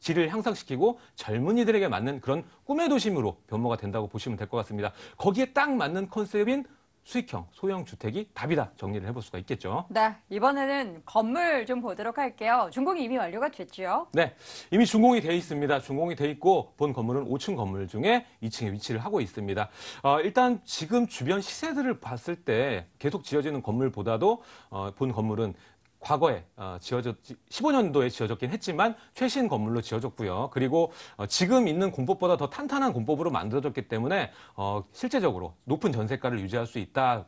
질을 향상시키고 젊은이들에게 맞는 그런 꿈의 도심으로 변모가 된다고 보시면 될 것 같습니다. 거기에 딱 맞는 컨셉인 수익형, 소형 주택이 답이다 정리를 해볼 수가 있겠죠. 네, 이번에는 건물 좀 보도록 할게요. 준공이 이미 완료가 됐죠? 네, 이미 준공이 돼 있습니다. 준공이 돼 있고 본 건물은 5층 건물 중에 2층에 위치를 하고 있습니다. 일단 지금 주변 시세들을 봤을 때 계속 지어지는 건물보다도 본 건물은 과거에 15년도에 지어졌긴 했지만 최신 건물로 지어졌고요. 그리고 지금 있는 공법보다 더 탄탄한 공법으로 만들어졌기 때문에 실제적으로 높은 전세가를 유지할 수 있다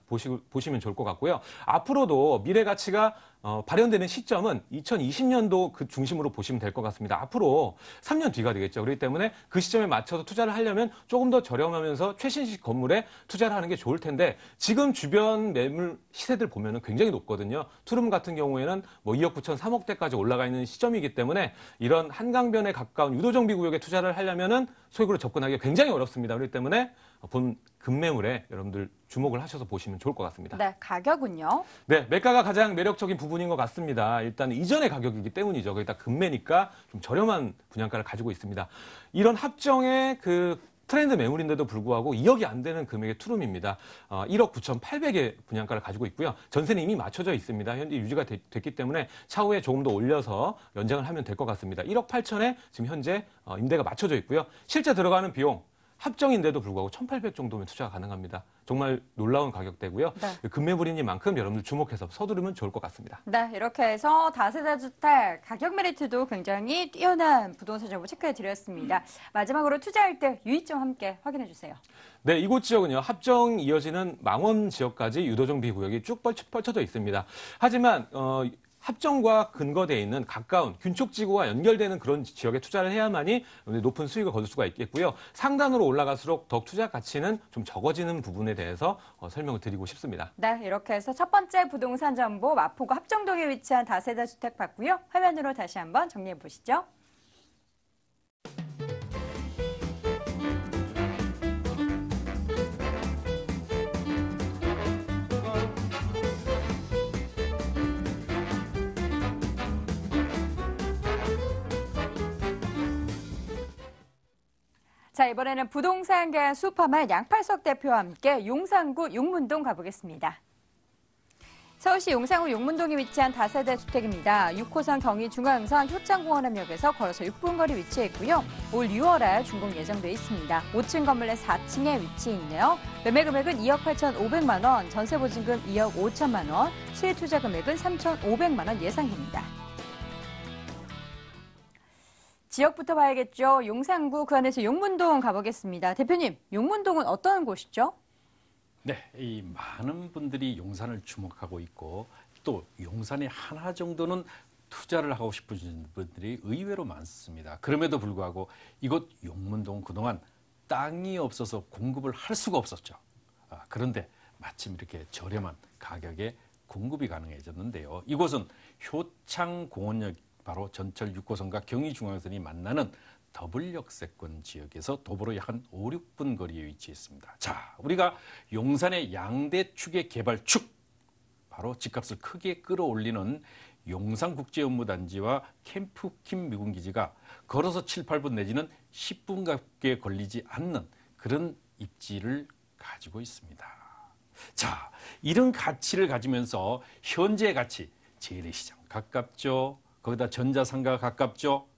보시면 좋을 것 같고요. 앞으로도 미래 가치가 발현되는 시점은 2020년도 그 중심으로 보시면 될 것 같습니다. 앞으로 3년 뒤가 되겠죠. 그렇기 때문에 그 시점에 맞춰서 투자를 하려면 조금 더 저렴하면서 최신식 건물에 투자를 하는 게 좋을 텐데 지금 주변 매물 시세들 보면은 굉장히 높거든요. 투룸 같은 경우에는 뭐 2억 9천, 3억대까지 올라가 있는 시점이기 때문에 이런 한강변에 가까운 유도정비 구역에 투자를 하려면은 소액으로 접근하기가 굉장히 어렵습니다. 그렇기 때문에 본 급매물에 여러분들 주목을 하셔서 보시면 좋을 것 같습니다. 네, 가격은요? 네, 매가가 가장 매력적인 부분인 것 같습니다. 일단 이전의 가격이기 때문이죠. 거기다 급매니까 좀 저렴한 분양가를 가지고 있습니다. 이런 합정의 그 트렌드 매물인데도 불구하고 2억이 안 되는 금액의 투룸입니다. 1억 9,800의 분양가를 가지고 있고요. 전세는 이미 맞춰져 있습니다. 현재 유지가 됐기 때문에 차후에 조금 더 올려서 연장을 하면 될 것 같습니다. 1억 8천에 지금 현재 임대가 맞춰져 있고요. 실제 들어가는 비용 합정인데도 불구하고 1,800 정도면 투자가 가능합니다. 정말 놀라운 가격대고요. 네. 급매물이니만큼 여러분들 주목해서 서두르면 좋을 것 같습니다. 네, 이렇게 해서 다세대 주택 가격 메리트도 굉장히 뛰어난 부동산 정보 체크해 드렸습니다. 마지막으로 투자할 때 유의점 함께 확인해 주세요. 네, 이곳 지역은요. 합정 이어지는 망원 지역까지 유도정비 구역이 쭉 펼쳐져 있습니다. 하지만 합정과 근거되어 있는 가까운 균촉지구와 연결되는 그런 지역에 투자를 해야만이 높은 수익을 거둘 수가 있겠고요. 상단으로 올라갈수록 더욱 투자 가치는 좀 적어지는 부분에 대해서 설명을 드리고 싶습니다. 네, 이렇게 해서 첫 번째 부동산 정보 마포구 합정동에 위치한 다세대 주택 봤고요. 화면으로 다시 한번 정리해 보시죠. 자, 이번에는 부동산계 슈퍼맨 양팔석 대표와 함께 용산구 용문동 가보겠습니다. 서울시 용산구 용문동에 위치한 다세대 주택입니다. 6호선 경의중앙선 효창공원암역에서 걸어서 6분 거리 위치해 있고요. 올 6월에 준공 예정돼 있습니다. 5층 건물 내 4층에 위치해 있네요. 매매 금액은 2억 8,500만 원, 전세 보증금 2억 5천만 원, 실투자 금액은 3,500만 원 예상됩니다. 지역부터 봐야겠죠. 용산구 그 안에서 용문동 가보겠습니다. 대표님, 용문동은 어떤 곳이죠? 네, 이 많은 분들이 용산을 주목하고 있고 또 용산에 하나 정도는 투자를 하고 싶으신 분들이 의외로 많습니다. 그럼에도 불구하고 이곳 용문동 그동안 땅이 없어서 공급을 할 수가 없었죠. 그런데 마침 이렇게 저렴한 가격에 공급이 가능해졌는데요. 이곳은 효창공원역 바로 전철 6호선과 경의중앙선이 만나는 더블역세권 지역에서 도보로 약 한 5, 6분 거리에 위치해 있습니다. 자, 우리가 용산의 양대축의 개발축, 바로 집값을 크게 끌어올리는 용산국제업무단지와 캠프킴 미군기지가 걸어서 7, 8분 내지는 10분 가깝게 걸리지 않는 그런 입지를 가지고 있습니다. 자, 이런 가치를 가지면서 현재의 가치, 재래시장 가깝죠. 거기다 전자상가 가깝죠.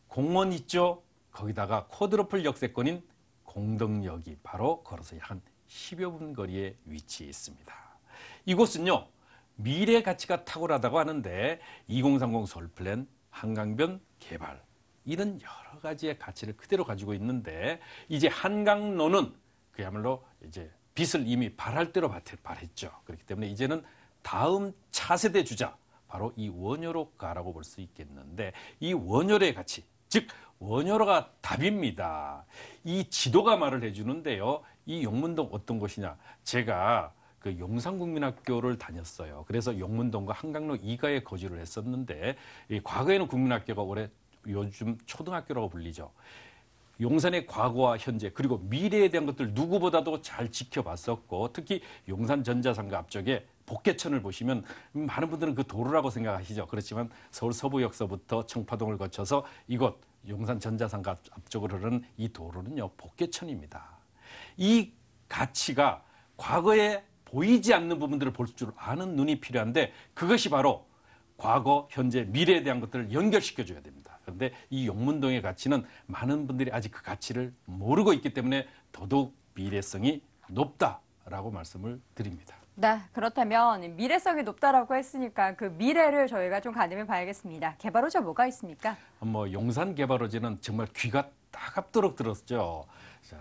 공원 있죠. 거기다가 쿼드러플 역세권인 공덕역이 바로 걸어서 약 한 10여 분 거리에 위치해 있습니다. 이곳은요, 미래 가치가 탁월하다고 하는데 2030 서울플랜, 한강변 개발 이런 여러 가지의 가치를 그대로 가지고 있는데 이제 한강로는 그야말로 이제 빚을 이미 발할 대로 발했죠. 그렇기 때문에 이제는 다음 차세대 주자 바로 이 원효로 가라고 볼 수 있겠는데 이 원효로의 가치, 즉 원효로가 답입니다. 이 지도가 말을 해주는데요. 이 용문동 어떤 곳이냐? 제가 그 용산국민학교를 다녔어요. 그래서 용문동과 한강로 이가에 거주를 했었는데 과거에는 국민학교가 올해 요즘 초등학교라고 불리죠. 용산의 과거와 현재 그리고 미래에 대한 것들 누구보다도 잘 지켜봤었고 특히 용산 전자상가 앞쪽에 복개천을 보시면 많은 분들은 그 도로라고 생각하시죠. 그렇지만 서울 서부역서부터 청파동을 거쳐서 이곳 용산 전자상가 앞쪽으로 흐르는 이 도로는요, 복개천입니다. 이 가치가 과거에 보이지 않는 부분들을 볼 줄 아는 눈이 필요한데 그것이 바로 과거, 현재, 미래에 대한 것들을 연결시켜줘야 됩니다. 그런데 이 용문동의 가치는 많은 분들이 아직 그 가치를 모르고 있기 때문에 더더욱 미래성이 높다라고 말씀을 드립니다. 네, 그렇다면 미래성이 높다라고 했으니까 그 미래를 저희가 좀 가늠해 봐야겠습니다. 개발호재 뭐가 있습니까? 용산 개발호재는 정말 귀가 따갑도록 들었죠. 자,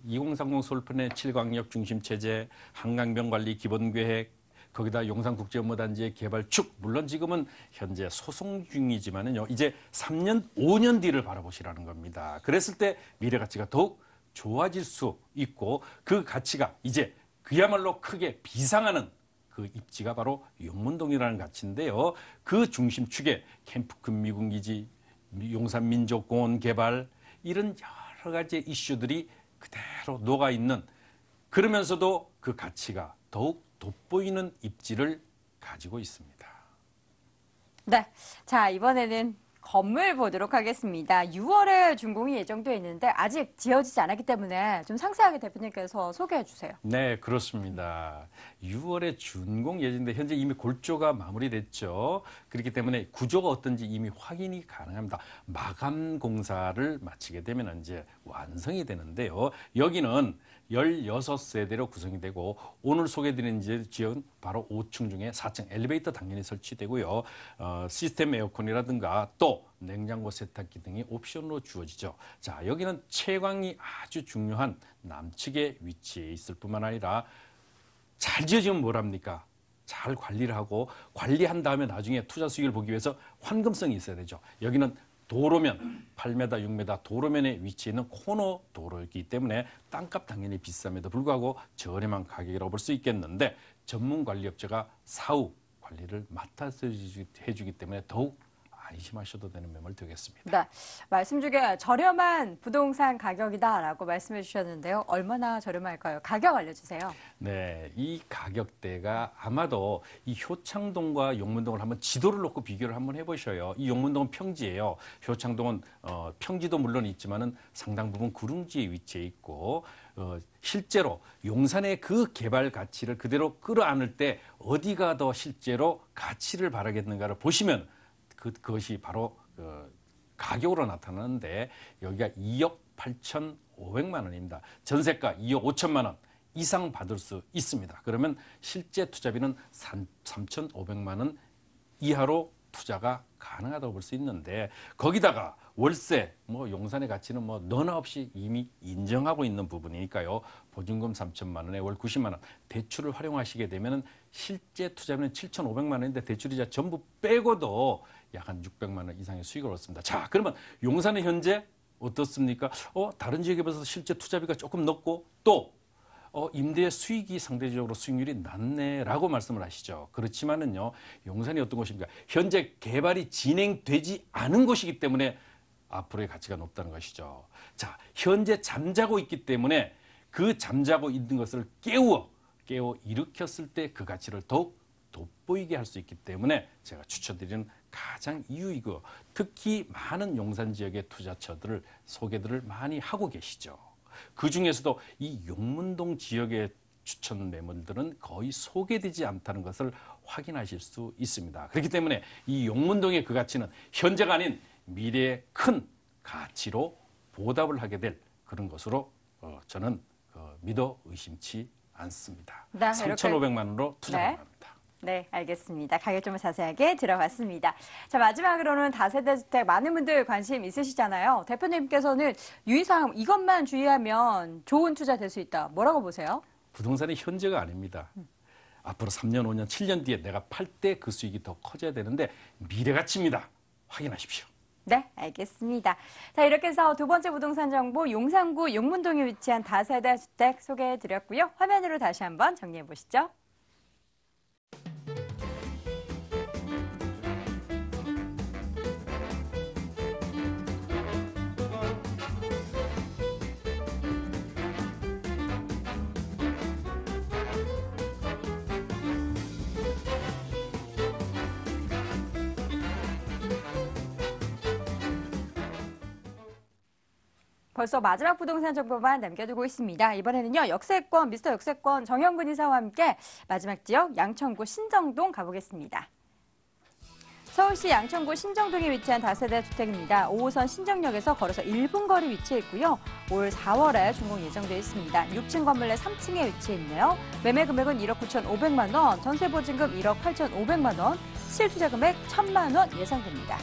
2030 서울플랜의 7광역 중심체제, 한강변 관리 기본계획, 거기다 용산국제업무단지의 개발축, 물론 지금은 현재 소송 중이지만은요, 이제 3년, 5년 뒤를 바라보시라는 겁니다. 그랬을 때 미래 가치가 더욱 좋아질 수 있고 그 가치가 이제 그야말로 크게 비상하는 그 입지가 바로 용문동이라는 가치인데요. 그 중심축에 캠프킴 미군기지, 용산민족공원 개발 이런 여러 가지 이슈들이 그대로 녹아있는 그러면서도 그 가치가 더욱 돋보이는 입지를 가지고 있습니다. 네, 자 이번에는 건물 보도록 하겠습니다. 6월에 준공이 예정되어 있는데 아직 지어지지 않았기 때문에 좀 상세하게 대표님께서 소개해 주세요. 네, 그렇습니다. 6월에 준공 예정인데 현재 이미 골조가 마무리됐죠. 그렇기 때문에 구조가 어떤지 이미 확인이 가능합니다. 마감 공사를 마치게 되면 이제 완성이 되는데요. 여기는 16세대로 구성이 되고 오늘 소개해드린 지역은 바로 5층 중에 4층 엘리베이터 당연히 설치되고요. 시스템 에어컨이라든가 또 냉장고 세탁기 등이 옵션으로 주어지죠. 자, 여기는 채광이 아주 중요한 남측에 위치해 있을 뿐만 아니라 잘 지어지면 뭘 합니까? 잘 관리를 하고 관리한 다음에 나중에 투자 수익을 보기 위해서 환금성이 있어야 되죠. 여기는 도로면 8m, 6m 도로면에 위치해 있는 코너 도로이기 때문에 땅값 당연히 비쌈에도 불구하고 저렴한 가격이라고 볼 수 있겠는데 전문 관리업체가 사후 관리를 맡아서 해주기 때문에 더욱 안심하셔도 되는 면을 드리겠습니다. 네, 말씀 중에 저렴한 부동산 가격이다라고 말씀해 주셨는데요. 얼마나 저렴할까요? 가격 알려주세요. 네, 이 가격대가 아마도 이 효창동과 용문동을 한번 지도를 놓고 비교를 한번 해보셔요. 이 용문동은 평지예요. 효창동은 평지도 물론 있지만은 상당 부분 구릉지에 위치해 있고 실제로 용산의 그 개발 가치를 그대로 끌어안을 때 어디가 더 실제로 가치를 바라겠는가를 보시면 그것이 바로 가격으로 나타나는데 여기가 2억 8,500만 원입니다. 전세가 2억 5천만 원 이상 받을 수 있습니다. 그러면 실제 투자비는 3,500만 원 이하로 투자가 가능하다고 볼 수 있는데 거기다가 월세, 뭐 용산의 가치는 뭐 너나 없이 이미 인정하고 있는 부분이니까요. 보증금 3천만 원에 월 90만 원 대출을 활용하시게 되면 실제 투자비는 7,500만 원인데 대출이자 전부 빼고도 약 한 600만 원 이상의 수익을 얻습니다. 자, 그러면 용산은 현재 어떻습니까? 다른 지역에 비해서 실제 투자비가 조금 높고 또 임대 수익이 상대적으로 수익률이 낮네라고 말씀을 하시죠. 그렇지만은요, 용산이 어떤 곳입니까? 현재 개발이 진행되지 않은 곳이기 때문에 앞으로의 가치가 높다는 것이죠. 자, 현재 잠자고 있기 때문에 그 잠자고 있는 것을 깨워 일으켰을 때 그 가치를 더욱 돋보이게 할 수 있기 때문에 제가 추천드리는 가장 이유이고 특히 많은 용산 지역의 투자처들을 소개들을 많이 하고 계시죠. 그 중에서도 이 용문동 지역의 추천 매물들은 거의 소개되지 않다는 것을 확인하실 수 있습니다. 그렇기 때문에 이 용문동의 그 가치는 현재가 아닌 미래의 큰 가치로 보답을 하게 될 그런 것으로 저는 믿어 의심치 않습니다. 네, 3,500만 원으로 투자 가능합니다. 네, 알겠습니다. 가격 좀 자세하게 들어봤습니다. 자, 마지막으로는 다세대 주택 많은 분들 관심 있으시잖아요. 대표님께서는 유의사항 이것만 주의하면 좋은 투자 될 수 있다. 뭐라고 보세요? 부동산이 현재가 아닙니다. 앞으로 3년, 5년, 7년 뒤에 내가 팔 때 그 수익이 더 커져야 되는데 미래 가치입니다. 확인하십시오. 네, 알겠습니다. 자, 이렇게 해서 두 번째 부동산 정보 용산구 용문동에 위치한 다세대 주택 소개해드렸고요. 화면으로 다시 한번 정리해 보시죠. 벌써 마지막 부동산 정보만 남겨두고 있습니다. 이번에는요, 역세권, 미스터 역세권 정영근 이사와 함께 마지막 지역 양천구 신정동 가보겠습니다. 서울시 양천구 신정동에 위치한 다세대 주택입니다. 5호선 신정역에서 걸어서 1분 거리 위치해 있고요. 올 4월에 준공 예정되어 있습니다. 6층 건물 내 3층에 위치해 있네요. 매매 금액은 1억 9,500만 원, 전세 보증금 1억 8,500만 원, 실투자 금액 1,000만 원 예상됩니다.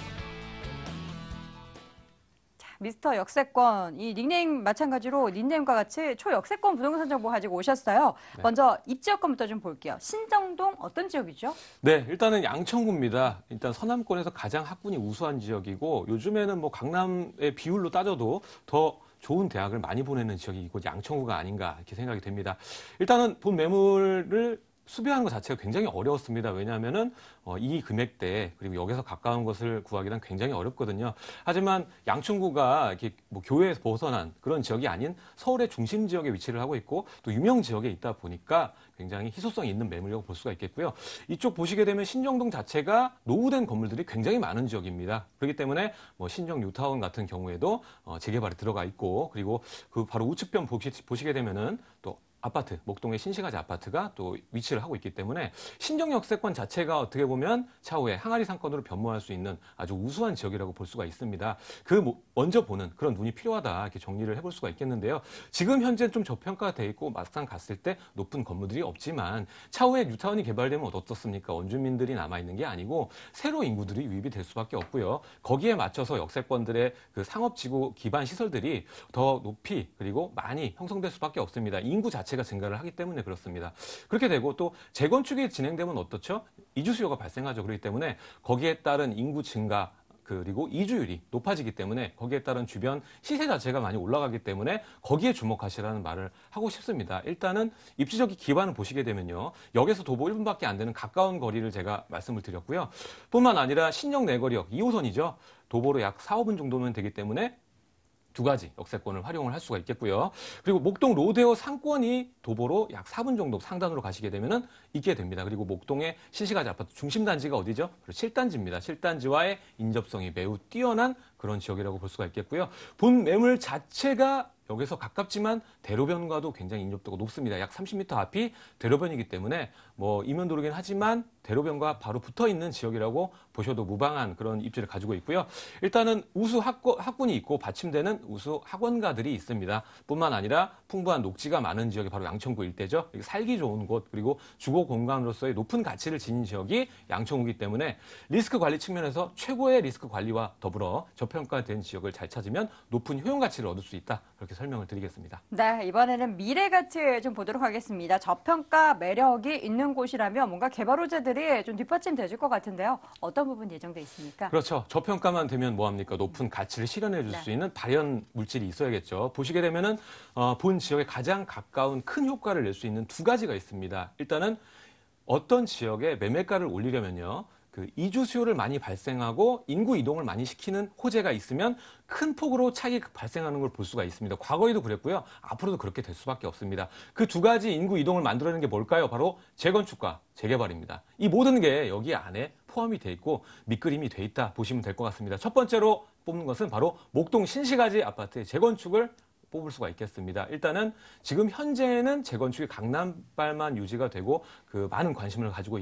미스터 역세권, 이 닉네임 마찬가지로 닉네임과 같이 초역세권 부동산 정보 가지고 오셨어요. 네. 먼저 입지역권부터 좀 볼게요. 신정동 어떤 지역이죠? 네, 일단은 양천구입니다. 일단 서남권에서 가장 학군이 우수한 지역이고 요즘에는 뭐 강남의 비율로 따져도 더 좋은 대학을 많이 보내는 지역이 이곳 양천구가 아닌가 이렇게 생각이 됩니다. 일단은 본 매물을 수비하는 것 자체가 굉장히 어려웠습니다. 왜냐하면은 이 금액대 그리고 여기서 가까운 것을 구하기는 굉장히 어렵거든요. 하지만 양천구가 이렇게 뭐 교외에서 벗어난 그런 지역이 아닌 서울의 중심 지역에 위치를 하고 있고 또 유명 지역에 있다 보니까 굉장히 희소성이 있는 매물이라고 볼 수가 있겠고요. 이쪽 보시게 되면 신정동 자체가 노후된 건물들이 굉장히 많은 지역입니다. 그렇기 때문에 뭐 신정 뉴타운 같은 경우에도 재개발이 들어가 있고 그리고 그 바로 우측편 보시게 되면은 또 아파트, 목동의 신시가지 아파트가 또 위치를 하고 있기 때문에 신정 역세권 자체가 어떻게 보면 차후에 항아리 상권으로 변모할 수 있는 아주 우수한 지역이라고 볼 수가 있습니다. 먼저 보는 그런 눈이 필요하다 이렇게 정리를 해볼 수가 있겠는데요. 지금 현재는 좀 저평가가 돼 있고 막상 갔을 때 높은 건물들이 없지만 차후에 뉴타운이 개발되면 어떻습니까? 원주민들이 남아있는 게 아니고 새로 인구들이 유입이 될 수밖에 없고요. 거기에 맞춰서 역세권들의 그 상업지구 기반 시설들이 더 높이 그리고 많이 형성될 수밖에 없습니다. 인구 자체가 증가를 하기 때문에 그렇습니다. 그렇게 되고 또 재건축이 진행되면 어떻죠? 이주 수요가 발생하죠. 그렇기 때문에 거기에 따른 인구 증가 그리고 이주율이 높아지기 때문에 거기에 따른 주변 시세 자체가 많이 올라가기 때문에 거기에 주목하시라는 말을 하고 싶습니다. 일단은 입지적인 기반을 보시게 되면요. 역에서 도보 1분밖에 안 되는 가까운 거리를 제가 말씀을 드렸고요. 뿐만 아니라 신정 내거리역 2호선이죠. 도보로 약 4, 5분 정도면 되기 때문에 두 가지 역세권을 활용을 할 수가 있겠고요. 그리고 목동 로데오 상권이 도보로 약 4분 정도 상단으로 가시게 되면은 있게 됩니다. 그리고 목동의 신시가지 아파트 중심 단지가 어디죠? 7단지입니다. 7단지와의 인접성이 매우 뛰어난 그런 지역이라고 볼 수가 있겠고요. 본 매물 자체가 여기서 가깝지만 대로변과도 굉장히 인접도가 높습니다. 약 30m 앞이 대로변이기 때문에 뭐 이면도로긴 하지만 대로변과 바로 붙어 있는 지역이라고 보셔도 무방한 그런 입지를 가지고 있고요. 일단은 우수 학군이 있고 받침되는 우수 학원가들이 있습니다. 뿐만 아니라 풍부한 녹지가 많은 지역이 바로 양천구 일대죠. 살기 좋은 곳 그리고 주거 공간으로서의 높은 가치를 지닌 지역이 양천구이기 때문에 리스크 관리 측면에서 최고의 리스크 관리와 더불어 저평가된 지역을 잘 찾으면 높은 효용 가치를 얻을 수 있다. 그렇게 설명을 드리겠습니다. 네, 이번에는 미래 가치 좀 보도록 하겠습니다. 저평가 매력이 있는 곳이라면 뭔가 개발 호재들이 좀 뒷받침 되줄 것 같은데요. 어떤 부분 예정돼 있습니까? 그렇죠. 저평가만 되면 뭐합니까? 높은 가치를 실현해 줄 수 있는 발현 물질이 있어야겠죠. 보시게 되면은 본 지역에 가장 가까운 큰 효과를 낼 수 있는 두 가지가 있습니다. 일단은 어떤 지역에 매매가를 올리려면요. 그 이주 수요를 많이 발생하고 인구 이동을 많이 시키는 호재가 있으면 큰 폭으로 차익이 발생하는 걸 볼 수가 있습니다. 과거에도 그랬고요. 앞으로도 그렇게 될 수밖에 없습니다. 그 두 가지 인구 이동을 만들어내는 게 뭘까요? 바로 재건축과 재개발입니다. 이 모든 게 여기 안에 포함이 돼 있고 밑그림이 돼 있다 보시면 될 것 같습니다. 첫 번째로 뽑는 것은 바로 목동 신시가지 아파트의 재건축을 뽑을 수가 있겠습니다. 일단은 지금 현재는 재건축이 강남발만 유지가 되고 그 많은 관심을 가지고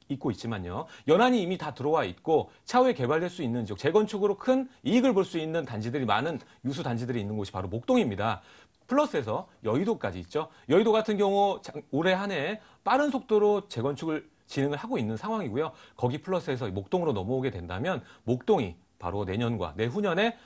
있고 있지만요. 연안이 이미 다 들어와 있고 차후에 개발될 수 있는 지역, 재건축으로 큰 이익을 볼 수 있는 단지들이 많은 유수 단지들이 있는 곳이 바로 목동입니다. 플러스해서 여의도까지 있죠. 여의도 같은 경우 올해 한 해 빠른 속도로 재건축을 진행을 하고 있는 상황이고요. 거기 플러스해서 목동으로 넘어오게 된다면 목동이 바로 내년과 내후년에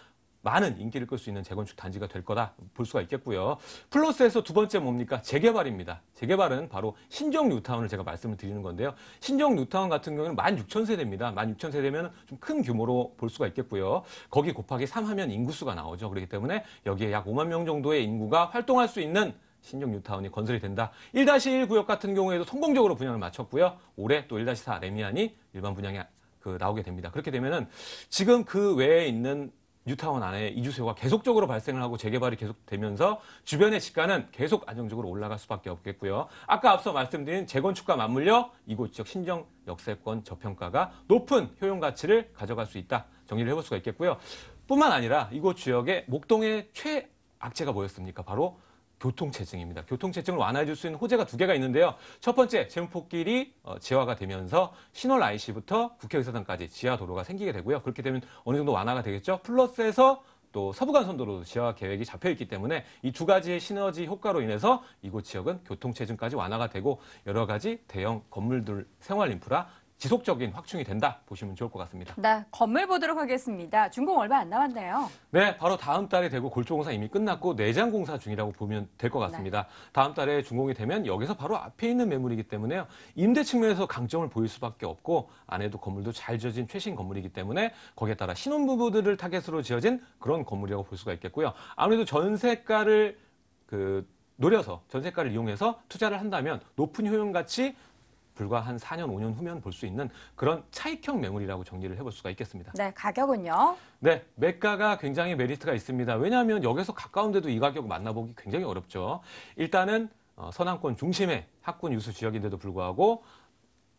많은 인기를 끌 수 있는 재건축 단지가 될 거다 볼 수가 있겠고요. 플러스해서 두 번째 뭡니까? 재개발입니다. 재개발은 바로 신정 뉴타운을 제가 말씀을 드리는 건데요. 신정 뉴타운 같은 경우는 16,000세대입니다. 16,000세대면 좀 큰 규모로 볼 수가 있겠고요. 거기 곱하기 3 하면 인구수가 나오죠. 그렇기 때문에 여기에 약 5만 명 정도의 인구가 활동할 수 있는 신정 뉴타운이 건설이 된다. 1-1 구역 같은 경우에도 성공적으로 분양을 마쳤고요. 올해 또 1-4 레미안이 일반 분양에 나오게 됩니다. 그렇게 되면은 지금 그 외에 있는 뉴타운 안에 이주 수요가 계속적으로 발생을 하고 재개발이 계속되면서 주변의 집가는 계속 안정적으로 올라갈 수밖에 없겠고요. 아까 앞서 말씀드린 재건축과 맞물려 이곳 지역 신정 역세권 저평가가 높은 효용 가치를 가져갈 수 있다. 정리를 해볼 수가 있겠고요. 뿐만 아니라 이곳 지역의 목동의 최악재가 뭐였습니까? 바로 교통체증입니다. 교통체증을 완화해 줄 수 있는 호재가 두 개가 있는데요. 첫 번째, 제목폭길이 지하화가 되면서 신월 IC부터 국회의사당까지 지하 도로가 생기게 되고요. 그렇게 되면 어느 정도 완화가 되겠죠. 플러스해서 또 서부간선도로 지하화 계획이 잡혀 있기 때문에 이 두 가지의 시너지 효과로 인해서 이곳 지역은 교통체증까지 완화가 되고 여러 가지 대형 건물들 생활 인프라 지속적인 확충이 된다 보시면 좋을 것 같습니다. 네, 건물 보도록 하겠습니다. 준공 얼마 안 남았네요. 네, 바로 다음 달에 되고 골조공사 이미 끝났고 내장 공사 중이라고 보면 될 것 같습니다. 네. 다음 달에 준공이 되면 여기서 바로 앞에 있는 매물이기 때문에요. 임대 측면에서 강점을 보일 수밖에 없고 안에도 건물도 잘 지어진 최신 건물이기 때문에 거기에 따라 신혼부부들을 타겟으로 지어진 그런 건물이라고 볼 수가 있겠고요. 아무래도 전세가를 노려서 전세가를 이용해서 투자를 한다면 높은 효용 가치 불과 한 4년, 5년 후면 볼 수 있는 그런 차익형 매물이라고 정리를 해볼 수가 있겠습니다. 네, 가격은요? 네, 매가가 굉장히 메리트가 있습니다. 왜냐하면 여기서 가까운데도 이 가격 만나보기 굉장히 어렵죠. 일단은 서남권 중심의 학군 유수 지역인데도 불구하고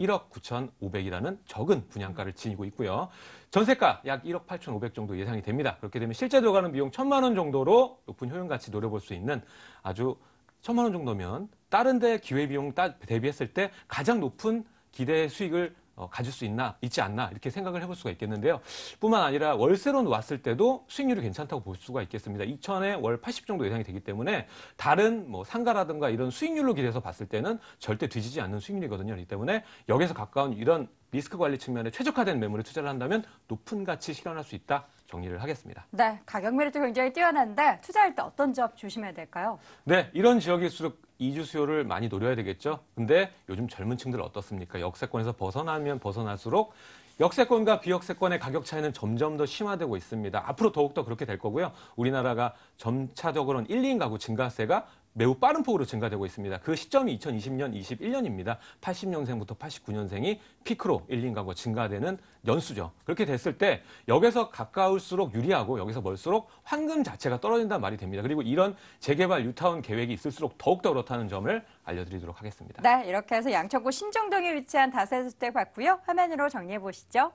1억 9,500이라는 적은 분양가를 지니고 있고요. 전세가 약 1억 8,500 정도 예상이 됩니다. 그렇게 되면 실제 들어가는 비용 1,000만 원 정도로 높은 효용 가치 노려볼 수 있는 아주 1,000만 원 정도면 다른 데 기회비용 대비했을 때 가장 높은 기대 수익을 가질 수 있지 않나 이렇게 생각을 해볼 수가 있겠는데요. 뿐만 아니라 월세로 왔을 때도 수익률이 괜찮다고 볼 수가 있겠습니다. 2천에 월 80 정도 예상이 되기 때문에 다른 상가라든가 이런 수익률로 기대해서 봤을 때는 절대 뒤지지 않는 수익률이거든요. 그렇기 때문에 여기서 가까운 이런 리스크 관리 측면에 최적화된 매물에 투자를 한다면 높은 가치 실현할 수 있다. 정리를 하겠습니다. 네, 가격 메리트 굉장히 뛰어난데 투자할 때 어떤 점 조심해야 될까요? 네, 이런 지역일수록 이주 수요를 많이 노려야 되겠죠. 근데 요즘 젊은 층들 어떻습니까? 역세권에서 벗어나면 벗어날수록 역세권과 비역세권의 가격 차이는 점점 더 심화되고 있습니다. 앞으로 더욱더 그렇게 될 거고요. 우리나라가 점차적으로는 1, 2인 가구 증가세가 매우 빠른 폭으로 증가되고 있습니다. 그 시점이 2020년, 21년입니다. 80년생부터 89년생이 피크로 1, 2인 가구가 증가되는 연수죠. 그렇게 됐을 때 여기서 가까울수록 유리하고 여기서 멀수록 환금 자체가 떨어진다는 말이 됩니다. 그리고 이런 재개발 뉴타운 계획이 있을수록 더욱더 그렇다는 점을 알려드리도록 하겠습니다. 네, 이렇게 해서 양천구 신정동에 위치한 다세주택 봤고요. 화면으로 정리해 보시죠.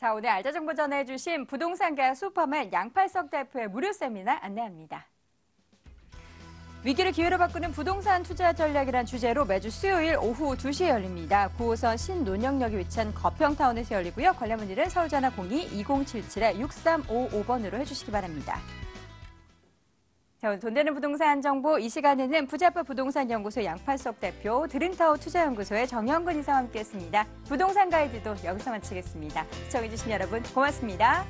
자, 오늘 알짜 정보 전해주신 부동산가 슈퍼맨 양팔석 대표의 무료 세미나 안내합니다. 위기를 기회로 바꾸는 부동산 투자 전략이란 주제로 매주 수요일 오후 2시에 열립니다. 9호선 신논영역에 위치한 거평타운에서 열리고요. 관련 문의는 서울전화 02-2077-6355번으로 해주시기 바랍니다. 자, 오늘 돈 되는 부동산 정보 이 시간에는 부자파 부동산연구소 양팔석 대표, 드림타워 투자연구소의 정영근 이사와 함께했습니다. 부동산 가이드도 여기서 마치겠습니다. 시청해주신 여러분 고맙습니다.